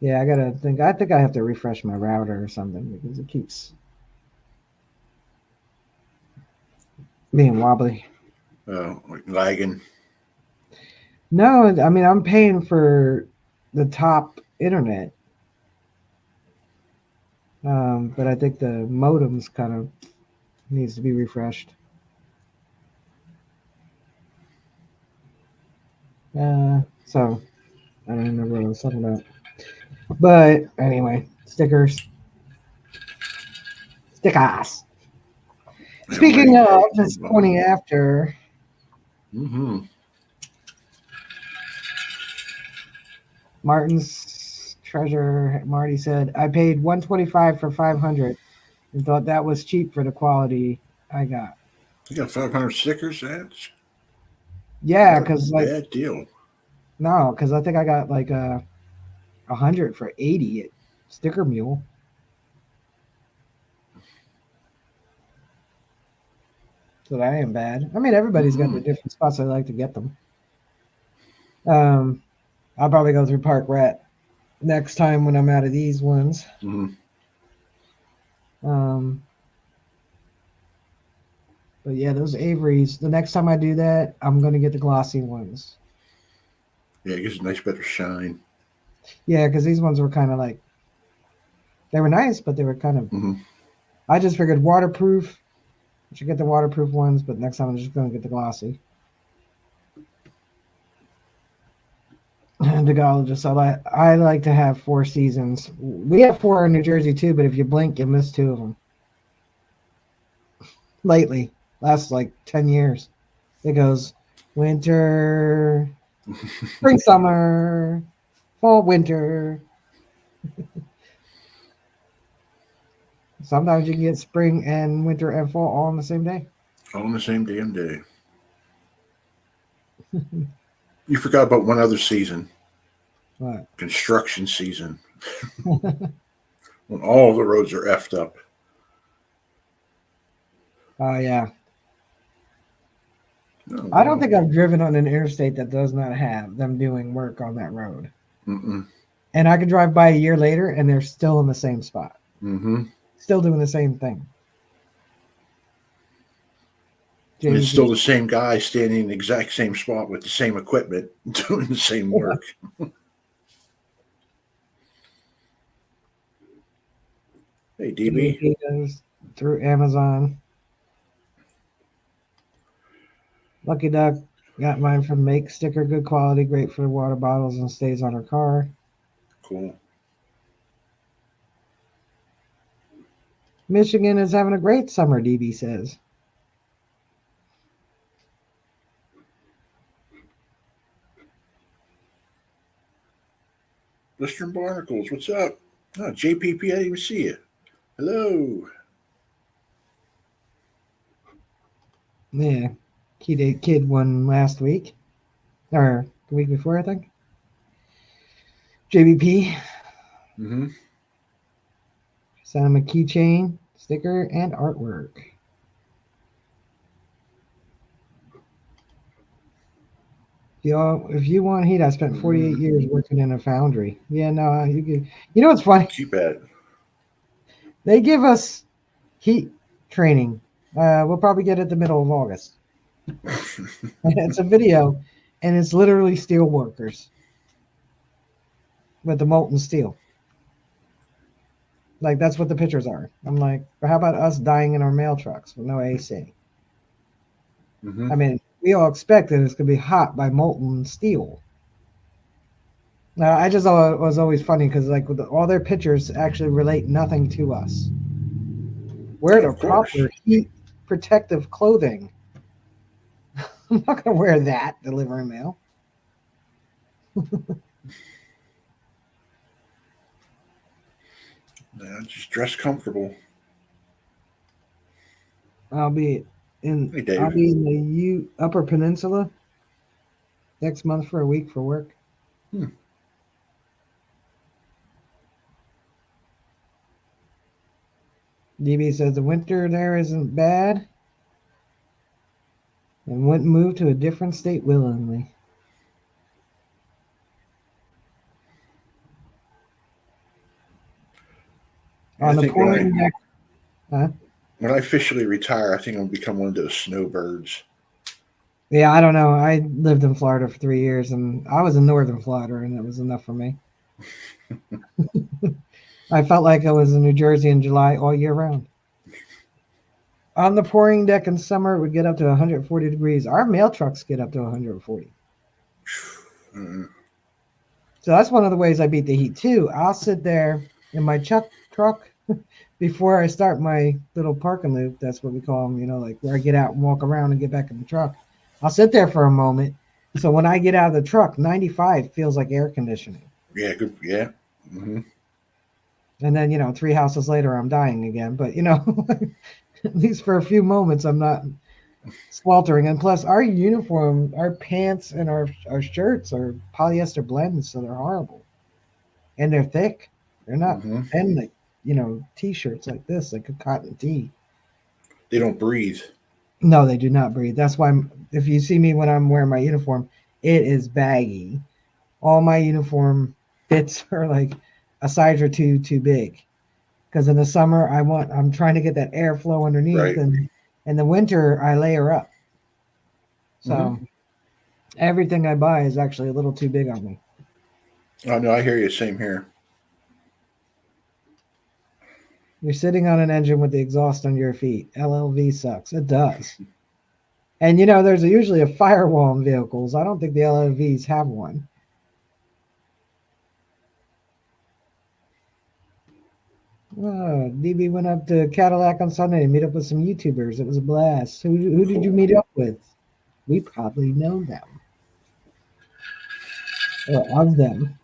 Yeah, I think I have to refresh my router or something because it keeps being wobbly. Like lagging. No, I mean I'm paying for the top internet, but I think the modem's kind of needs to be refreshed. So I don't remember what I was talking about. But anyway, stickers. Stickers. Speaking of, it's 20 after. Hmm. Martin's treasure. Marty said, I paid $125 for 500 and thought that was cheap for the quality I got. You got 500 stickers? That's Yeah, not a because like bad deal. no, because I think I got like 100 for 80 at Sticker Mule. So that ain't bad. I mean, everybody's got the different spots I like to get them. I'll probably go through Park Rat next time when I'm out of these ones. Hmm. Um, but yeah, those Averys. The next time I do that, I'm gonna get the glossy ones. Yeah, it gives a nice better shine. Yeah, because these ones were kind of like they were nice, but they were kind of. Hmm. I just figured waterproof. I should get the waterproof ones, but next time I'm just gonna get the glossy. And the gologist, I like to have 4 seasons. We have 4 in New Jersey too, but if you blink, you miss 2 of them. Lately, last like 10 years, it goes winter, spring, summer, fall, winter. Sometimes you can get spring and winter and fall all on the same day. All on the same damn day. You forgot about one other season. What? Construction season. When all the roads are effed up. Oh yeah. Oh, I don't wow. think I've driven on an interstate that does not have them doing work on that road. Mm-mm. And I could drive by a year later and they're still in the same spot. Mm-hmm. Still doing the same thing. And it's JVP. still the same guy standing in the exact same spot with the same equipment doing the same work. Hey, DB. JVP goes through Amazon. Lucky Duck got mine from Make Sticker, good quality, great for the water bottles and stays on her car. Cool. Michigan is having a great summer, DB says. Western Barnacles, what's up? Oh, JPP, I didn't even see you. Hello. Yeah. Kid won last week. Or the week before, I think. JVP. Mm-hmm. Sent him a keychain, sticker, and artwork. If you want heat, I spent 48 years working in a foundry. Yeah, no, you could. You know what's funny? Keep at it. They give us heat training. We'll probably get it the middle of August. It's a video, and it's literally steel workers with the molten steel. Like that's what the pictures are. I'm like, how about us dying in our mail trucks with no AC? Mm-hmm. I mean, we all expect that it's gonna be hot by molten steel. Now, I just thought it was always funny because like with all their pictures actually relate nothing to us. Wear the Of course. proper heat protective clothing. I'm not gonna wear that delivering mail. Yeah, just dress comfortable. I'll be in Hey, Dave. I'll be in the Upper Peninsula next month for a week for work. DB says the winter there isn't bad and wouldn't move to a different state willingly. Yeah, On I the think when pouring deck. I officially retire, I think I'll become one of those snowbirds. Yeah, I don't know. I lived in Florida for 3 years and I was in northern Florida and it was enough for me. I felt like I was in New Jersey in July all year round. On the pouring deck in summer, it would get up to 140 degrees. Our mail trucks get up to 140. Mm. So that's one of the ways I beat the heat too. I'll sit there in my truck before I start my little parking loop. That's what we call them, like where I get out and walk around and get back in the truck. I'll sit there for a moment. So when I get out of the truck, 95 feels like air conditioning. Yeah, good. Yeah. Mm-hmm. And then, 3 houses later, I'm dying again. But, at least for a few moments, I'm not sweltering. And plus, our uniform, our pants, and our shirts are polyester blends, so they're horrible. And they're thick. They're not thin, like, T-shirts like this, like a cotton tee. They don't breathe. No, they do not breathe. That's why if you see me when I'm wearing my uniform, it is baggy. All my uniform fits are like a size or two too big. Because in the summer, I'm trying to get that airflow underneath, Right. and in the winter, I layer up. So everything I buy is actually a little too big on me. Oh no, I hear you. Same here. You're sitting on an engine with the exhaust under your feet. LLV sucks. It does. And there's usually a firewall in vehicles. I don't think the LLVs have one. Oh, DB went up to Cadillac on Sunday to meet up with some YouTubers. It was a blast. Who did you meet up with? We probably know them. Or of them.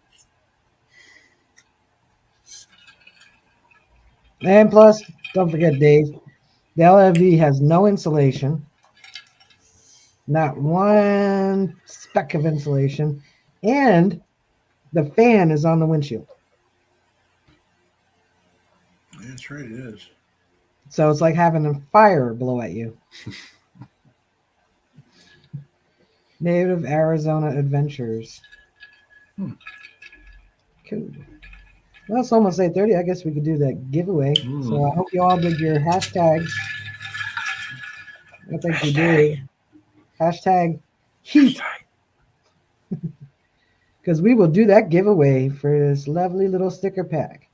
And plus, don't forget, Dave, the LFV has no insulation. Not one speck of insulation. And the fan is on the windshield. Yeah, that's right. It is. So it's like having a fire blow at you. Native Arizona Adventures. Cool. Well, it's almost 8:30. I guess we could do that giveaway. So I hope you all did your hashtags. I think you did. Hashtag heat. Because we will do that giveaway for this lovely little sticker pack.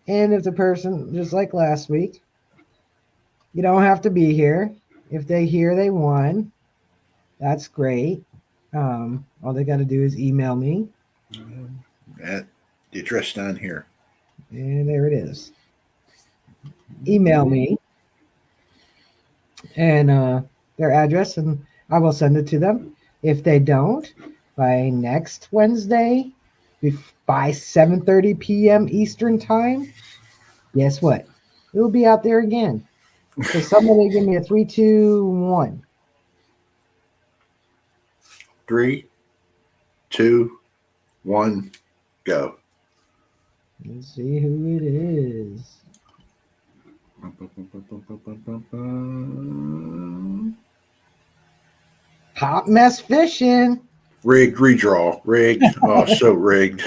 And if the person, just like last week, you don't have to be here. If they hear they won, that's great. All they got to do is email me. At the address down here. And there it is. Email me and their address, and I will send it to them. If they don't, by next Wednesday, by 7:30 p.m. Eastern time, guess what? It will be out there again. So somebody give me a 3, 2, 1. 3, 2, 1, go. Let's see who it is. Hot Mess Fishing. Rigged redraw. Rigged. Oh, so rigged.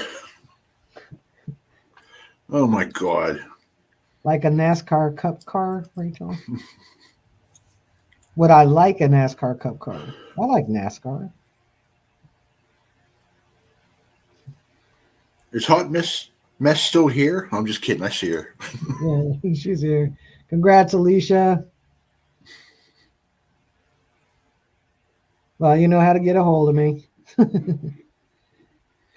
Oh my God. Like a NASCAR Cup car, Rachel? Would I like a NASCAR Cup car? I like NASCAR. Is Hot Mess still here? I'm just kidding. I see her. Yeah, she's here. Congrats, Alicia. Well, you know how to get a hold of me.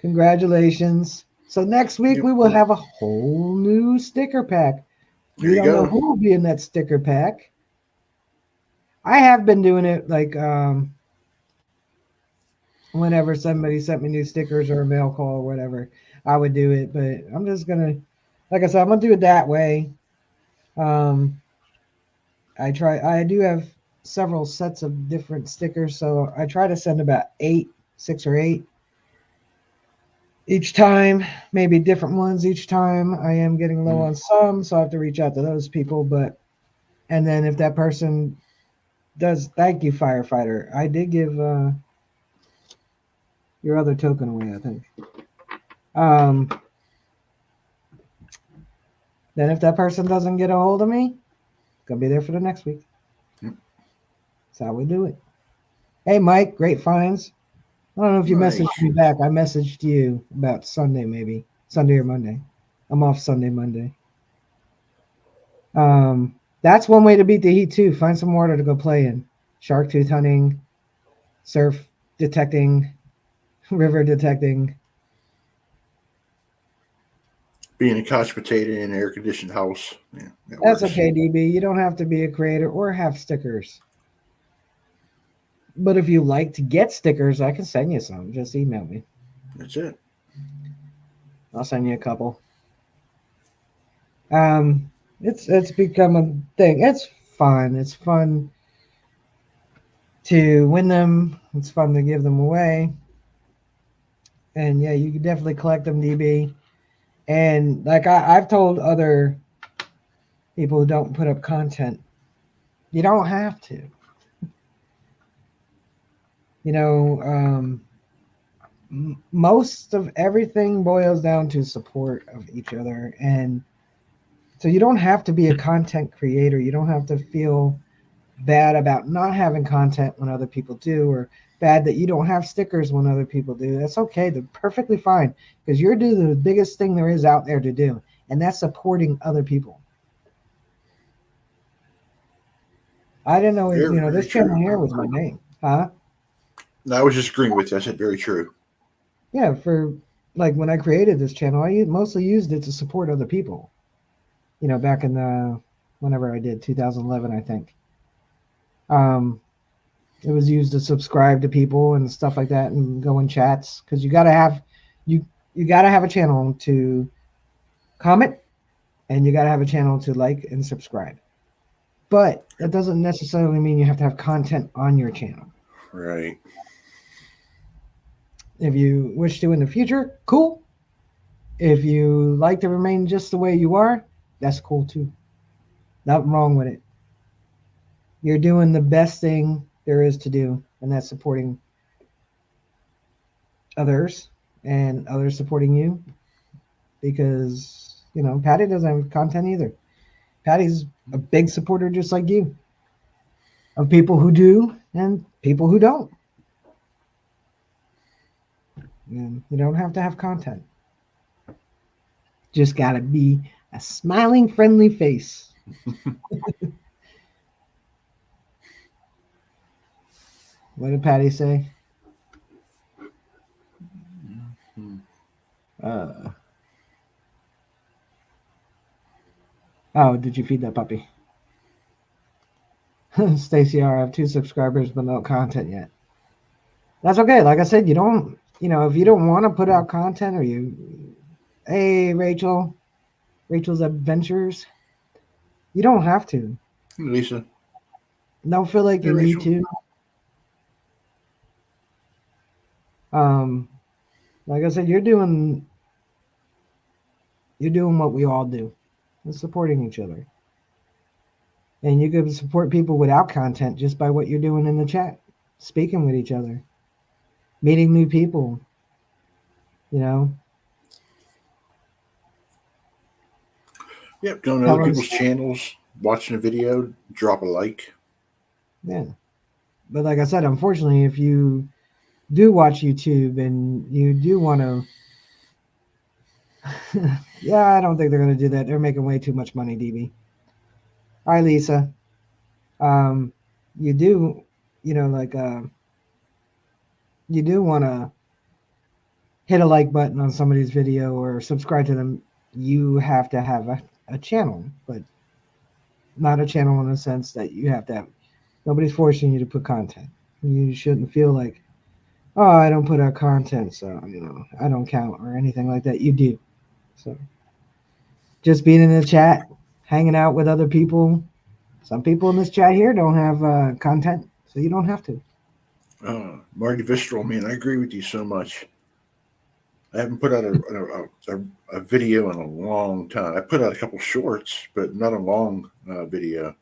Congratulations. So next week we will have a whole new sticker pack. There We you don't know go. who will be in that sticker pack. I have been doing it like whenever somebody sent me new stickers or a mail call or whatever, I would do it. But I'm just gonna, like I said, I'm gonna do it that way. I do have several sets of different stickers, so I try to send about 6 or 8 each time, maybe different ones each time. I am getting low on some, so I have to reach out to those people. And then if that person does, thank you, firefighter. I did give your other token away, I think. Then if that person doesn't get a hold of me, gonna be there for the next week. That's how we do it. Hey, Mike, great finds. I don't know if you messaged me back. I messaged you about Sunday, maybe Sunday or Monday. I'm off Sunday, Monday. That's one way to beat the heat too. Find some water to go play in. Shark tooth hunting, surf detecting, river detecting. Being a couch potato in an air conditioned house. Yeah, That's works. okay, DB. You don't have to be a creator or have stickers. But if you like to get stickers, I can send you some. Just email me. That's it. I'll send you a couple. It's become a thing. It's fun. It's fun to win them. It's fun to give them away. And yeah, you can definitely collect them, DB. And like I've told other people who don't put up content, you don't have to. Most of everything boils down to support of each other. And So you don't have to be a content creator. You don't have to feel bad about not having content when other people do, or bad that you don't have stickers when other people do. That's okay. They're perfectly fine because you're doing the biggest thing there is out there to do, and that's supporting other people. I didn't know, Very, very this channel true. here was my name. Huh? No, I was just agreeing with you. I said very true. Yeah, for like when I created this channel, I mostly used it to support other people. Back in the whenever I did 2011, I think. Um, it was used to subscribe to people and stuff like that, and go in chats because you gotta have a channel to comment, and you gotta have a channel to like and subscribe. But that doesn't necessarily mean you have to have content on your channel. Right. If you wish to in the future, cool. If you like to remain just the way you are, that's cool too. Nothing wrong with it. You're doing the best thing there is to do, and that's supporting others and others supporting you. Because, Patty doesn't have content either. Patty's a big supporter just like you of people who do and people who don't. And you don't have to have content. Just gotta be a smiling, friendly face. What did Patty say? Oh, did you feed that puppy? Stacy R, I have 2 subscribers but no content yet. That's okay. Like I said, you don't, if you don't want to put out content, or hey, Rachel's Adventures, you don't have to. Lisa. Don't feel like Hey, you need Rachel. to. Like I said, you're doing what we all do. We're supporting each other. And you can support people without content just by what you're doing in the chat, speaking with each other, meeting new people, Yep. Going to Tell other us. people's channels, watching a video, drop a like. Yeah. But like I said, unfortunately, if you do watch YouTube and you do want to, yeah, I don't think they're going to do that. They're making way too much money, DB. Hi, Lisa. You do, you do want to hit a like button on somebody's video or subscribe to them. You have to have a channel, but not a channel in the sense that you have to have. Nobody's forcing you to put content. You shouldn't feel like, oh, I don't put out content, so I don't count or anything like that. You do. So just being in the chat, hanging out with other people. Some people in this chat here don't have content, so you don't have to. Marty Vistral, man, I agree with you so much. I haven't put out a video in a long time. I put out a couple shorts, but not a long video.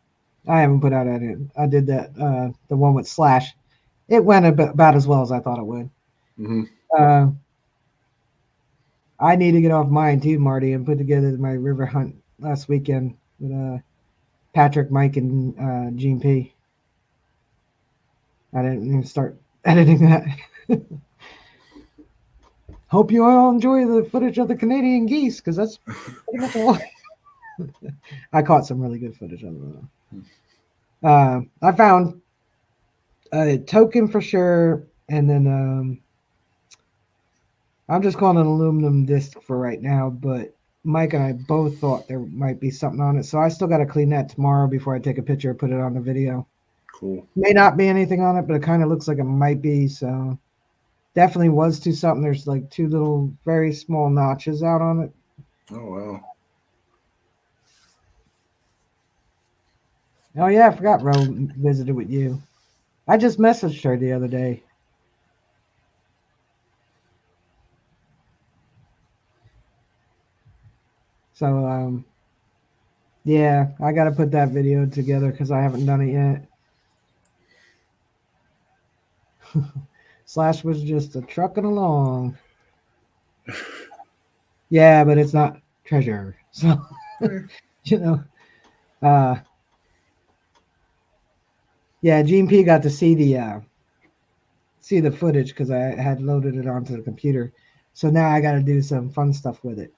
I haven't put out any. I did that, the one with Slash. It went about as well as I thought it would. Mm-hmm. I need to get off mine too, Marty, and put together my river hunt last weekend with Patrick, Mike, and Gene P. I didn't even start editing that. Hope you all enjoy the footage of the Canadian geese, because that's pretty much all. I caught some really good footage of them. I found a token for sure, and then I'm just calling an aluminum disc for right now, but Mike and I both thought there might be something on it, so I still got to clean that tomorrow before I take a picture and put it on the video. Cool. May not be anything on it, but it kind of looks like it might be, so definitely was to something. There's like 2 little very small notches out on it. Oh, wow. Oh yeah, I forgot Ro visited with you. I just messaged her the other day. So yeah, I got to put that video together because I haven't done it yet. Slash was just a trucking along. Yeah, but it's not treasure. So You know, uh, yeah, Gene P got to see the footage because I had loaded it onto the computer. So now I got to do some fun stuff with it.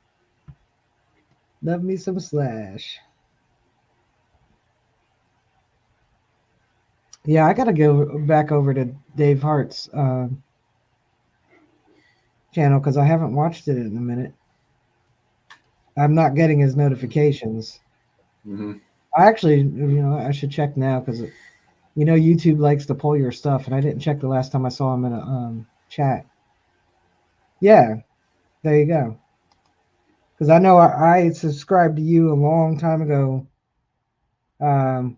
Love me some Slash. Yeah, I got to go back over to Dave Hart's channel because I haven't watched it in a minute. I'm not getting his notifications. Mm-hmm. I actually, I should check now because, YouTube likes to pull your stuff, and I didn't check the last time I saw him in a chat. Yeah, there you go. Because I know I subscribed to you a long time ago. I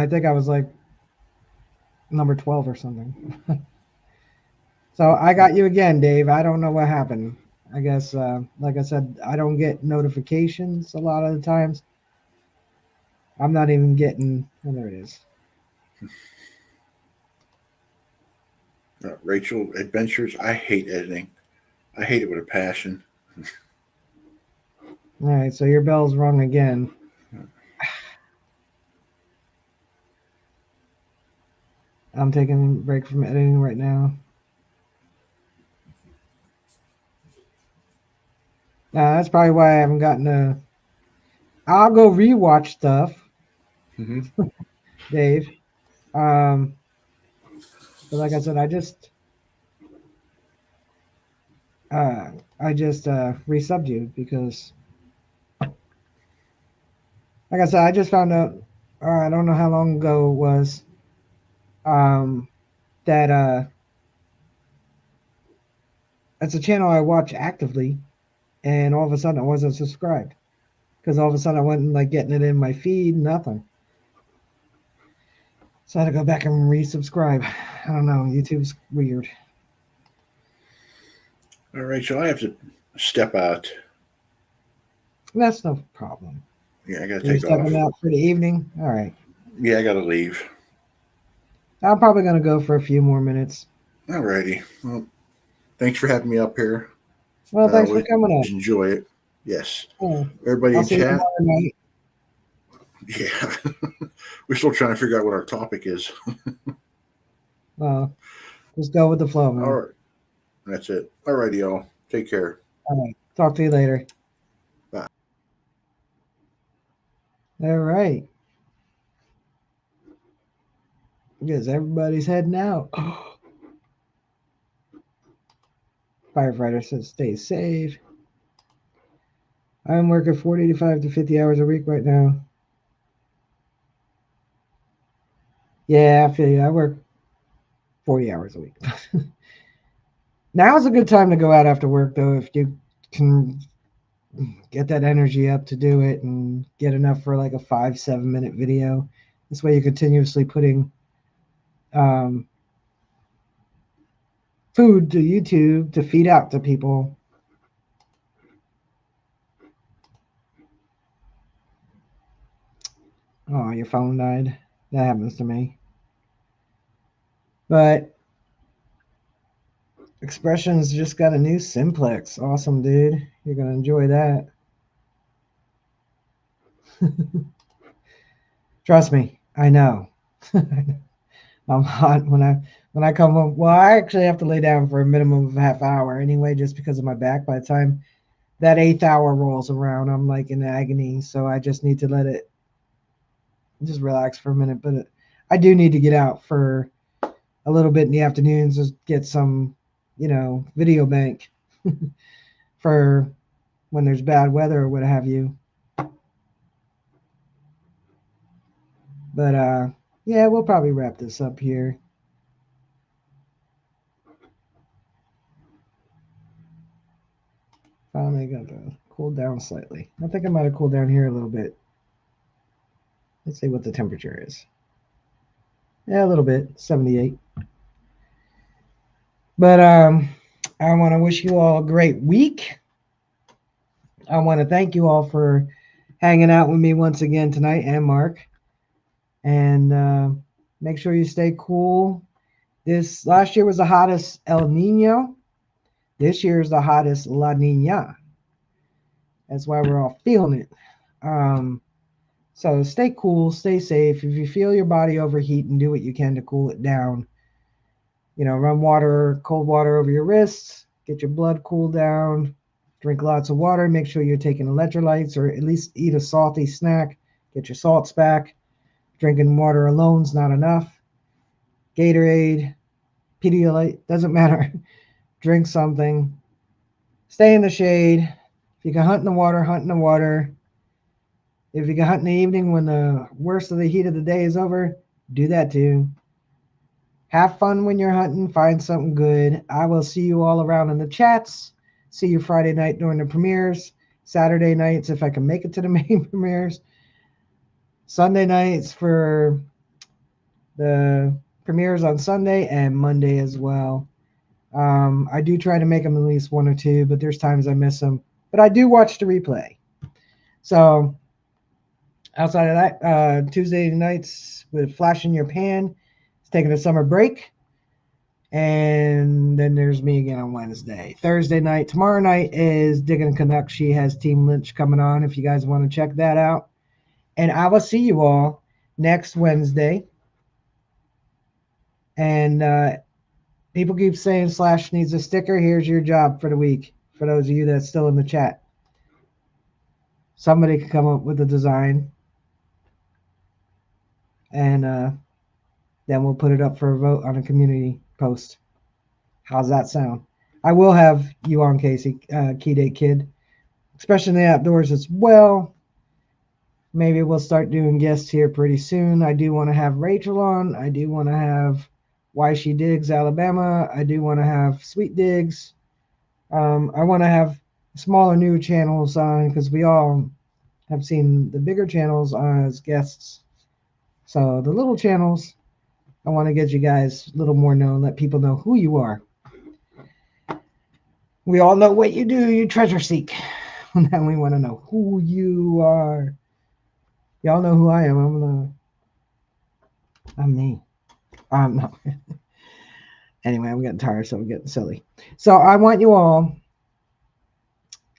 think I was like number 12 or something. So I got you again, Dave. I don't know what happened. I guess, like I said, I don't get notifications a lot of the times. I'm not even getting. Oh, there it is. Rachel Adventures. I hate editing. I hate it with a passion. All right, so your bell's rung again. I'm taking a break from editing right now. That's probably why I haven't gotten a. I'll go rewatch stuff, Mm-hmm. Dave. But like I said, I just resubbed you because, like I said, I just found out. I don't know how long ago it was. That it's a channel I watch actively, and all of a sudden I wasn't subscribed because all of a sudden I wasn't like getting it in my feed, nothing. So I had to go back and resubscribe. I don't know. YouTube's weird. All right, Rachel, I have to step out. That's no problem. Yeah, I got to You're take off. stepping out for the evening? All right. Yeah, I got to leave. I'm probably going to go for a few more minutes. All righty. Well, thanks for having me up here. Well, thanks for Always coming up. enjoy it. Yes. Yeah. Everybody I'll in see you chat. tomorrow night. Yeah. We're still trying to figure out what our topic is. Well, just go with the flow, man. All right. That's it. All righty, y'all. Take care. All right. Talk to you later. Bye. All right. Because everybody's heading out. Firefighter says stay safe. I'm working 45 to 50 hours a week right now. Yeah, I feel you. I work 40 hours a week. Now is a good time to go out after work, though, if you can get that energy up to do it and get enough for like a 5-7 minute video. This way you're continuously putting food to YouTube to feed out to people. Oh, your phone died. That happens to me. But Expressions just got a new simplex. Awesome, dude. You're gonna enjoy that. Trust me, I know. I'm hot when I come home. Well, I actually have to lay down for a minimum of a half hour anyway, just because of my back. By the time that 8th hour rolls around, I'm like in agony. So I just need to let it just relax for a minute. But I do need to get out for a little bit in the afternoons, just get some, video bank for when there's bad weather or what have you. But yeah, we'll probably wrap this up here. Finally got to cool down slightly. I think I might have cooled down here a little bit. Let's see what the temperature is. Yeah, a little bit, 78. But I want to wish you all a great week. I want to thank you all for hanging out with me once again tonight, and Mark. And make sure you stay cool. This last year was the hottest El Nino. This year is the hottest La Nina. That's why we're all feeling it. So stay cool, stay safe. If you feel your body overheating, do what you can to cool it down. Run water, cold water over your wrists, get your blood cooled down, drink lots of water, make sure you're taking electrolytes or at least eat a salty snack, get your salts back. Drinking water alone is not enough. Gatorade, Pedialyte, doesn't matter. Drink something. Stay in the shade. If you can hunt in the water, hunt in the water. If you can hunt in the evening when the worst of the heat of the day is over, do that too. Have fun when you're hunting. Find something good. I will see you all around in the chats. See you Friday night during the premieres. Saturday nights if I can make it to the main premieres. Sunday nights for the premieres on Sunday and Monday as well. I do try to make them at least one or two, but there's times I miss them. But I do watch the replay. So outside of that, Tuesday nights with Flash in Your Pan. It's taking a summer break. And then there's me again on Wednesday. Thursday night, tomorrow night is Digging Canuck. She has Team Lynch coming on if you guys want to check that out. And I will see you all next Wednesday. And people keep saying Slash needs a sticker. Here's your job for the week. For those of you that's still in the chat. Somebody can come up with a design. And then we'll put it up for a vote on a community post. How's that sound? I will have you on, Casey, Key Date Kid, especially in the outdoors as well. Maybe we'll start doing guests here pretty soon. I do want to have Rachel on. I do want to have Why She Digs Alabama. I do want to have Sweet Digs. I want to have smaller new channels on because we all have seen the bigger channels on as guests. So the little channels, I want to get you guys a little more known, let people know who you are. We all know what you do, you treasure seek. Now we want to know who you are. Y'all know who I am. I'm me. No. Anyway, I'm getting tired, so I'm getting silly. So I want you all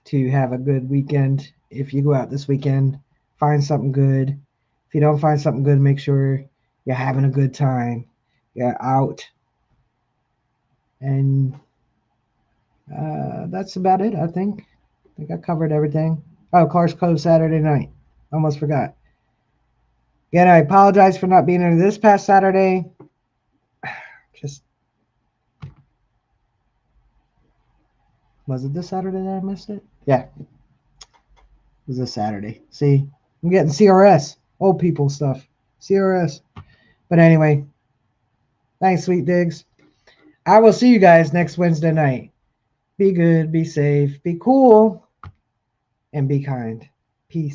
to have a good weekend. If you go out this weekend, find something good. If you don't find something good, make sure you're having a good time. You're out. And that's about it, I think. I think I covered everything. Oh, Clark's Cove Saturday night. Almost forgot. Again, I apologize for not being here this past Saturday. Was it this Saturday that I missed it? Yeah. It was this Saturday. See, I'm getting CRS. Old people stuff. CRS. But anyway, thanks, Sweet Digs. I will see you guys next Wednesday night. Be good, be safe, be cool, and be kind. Peace.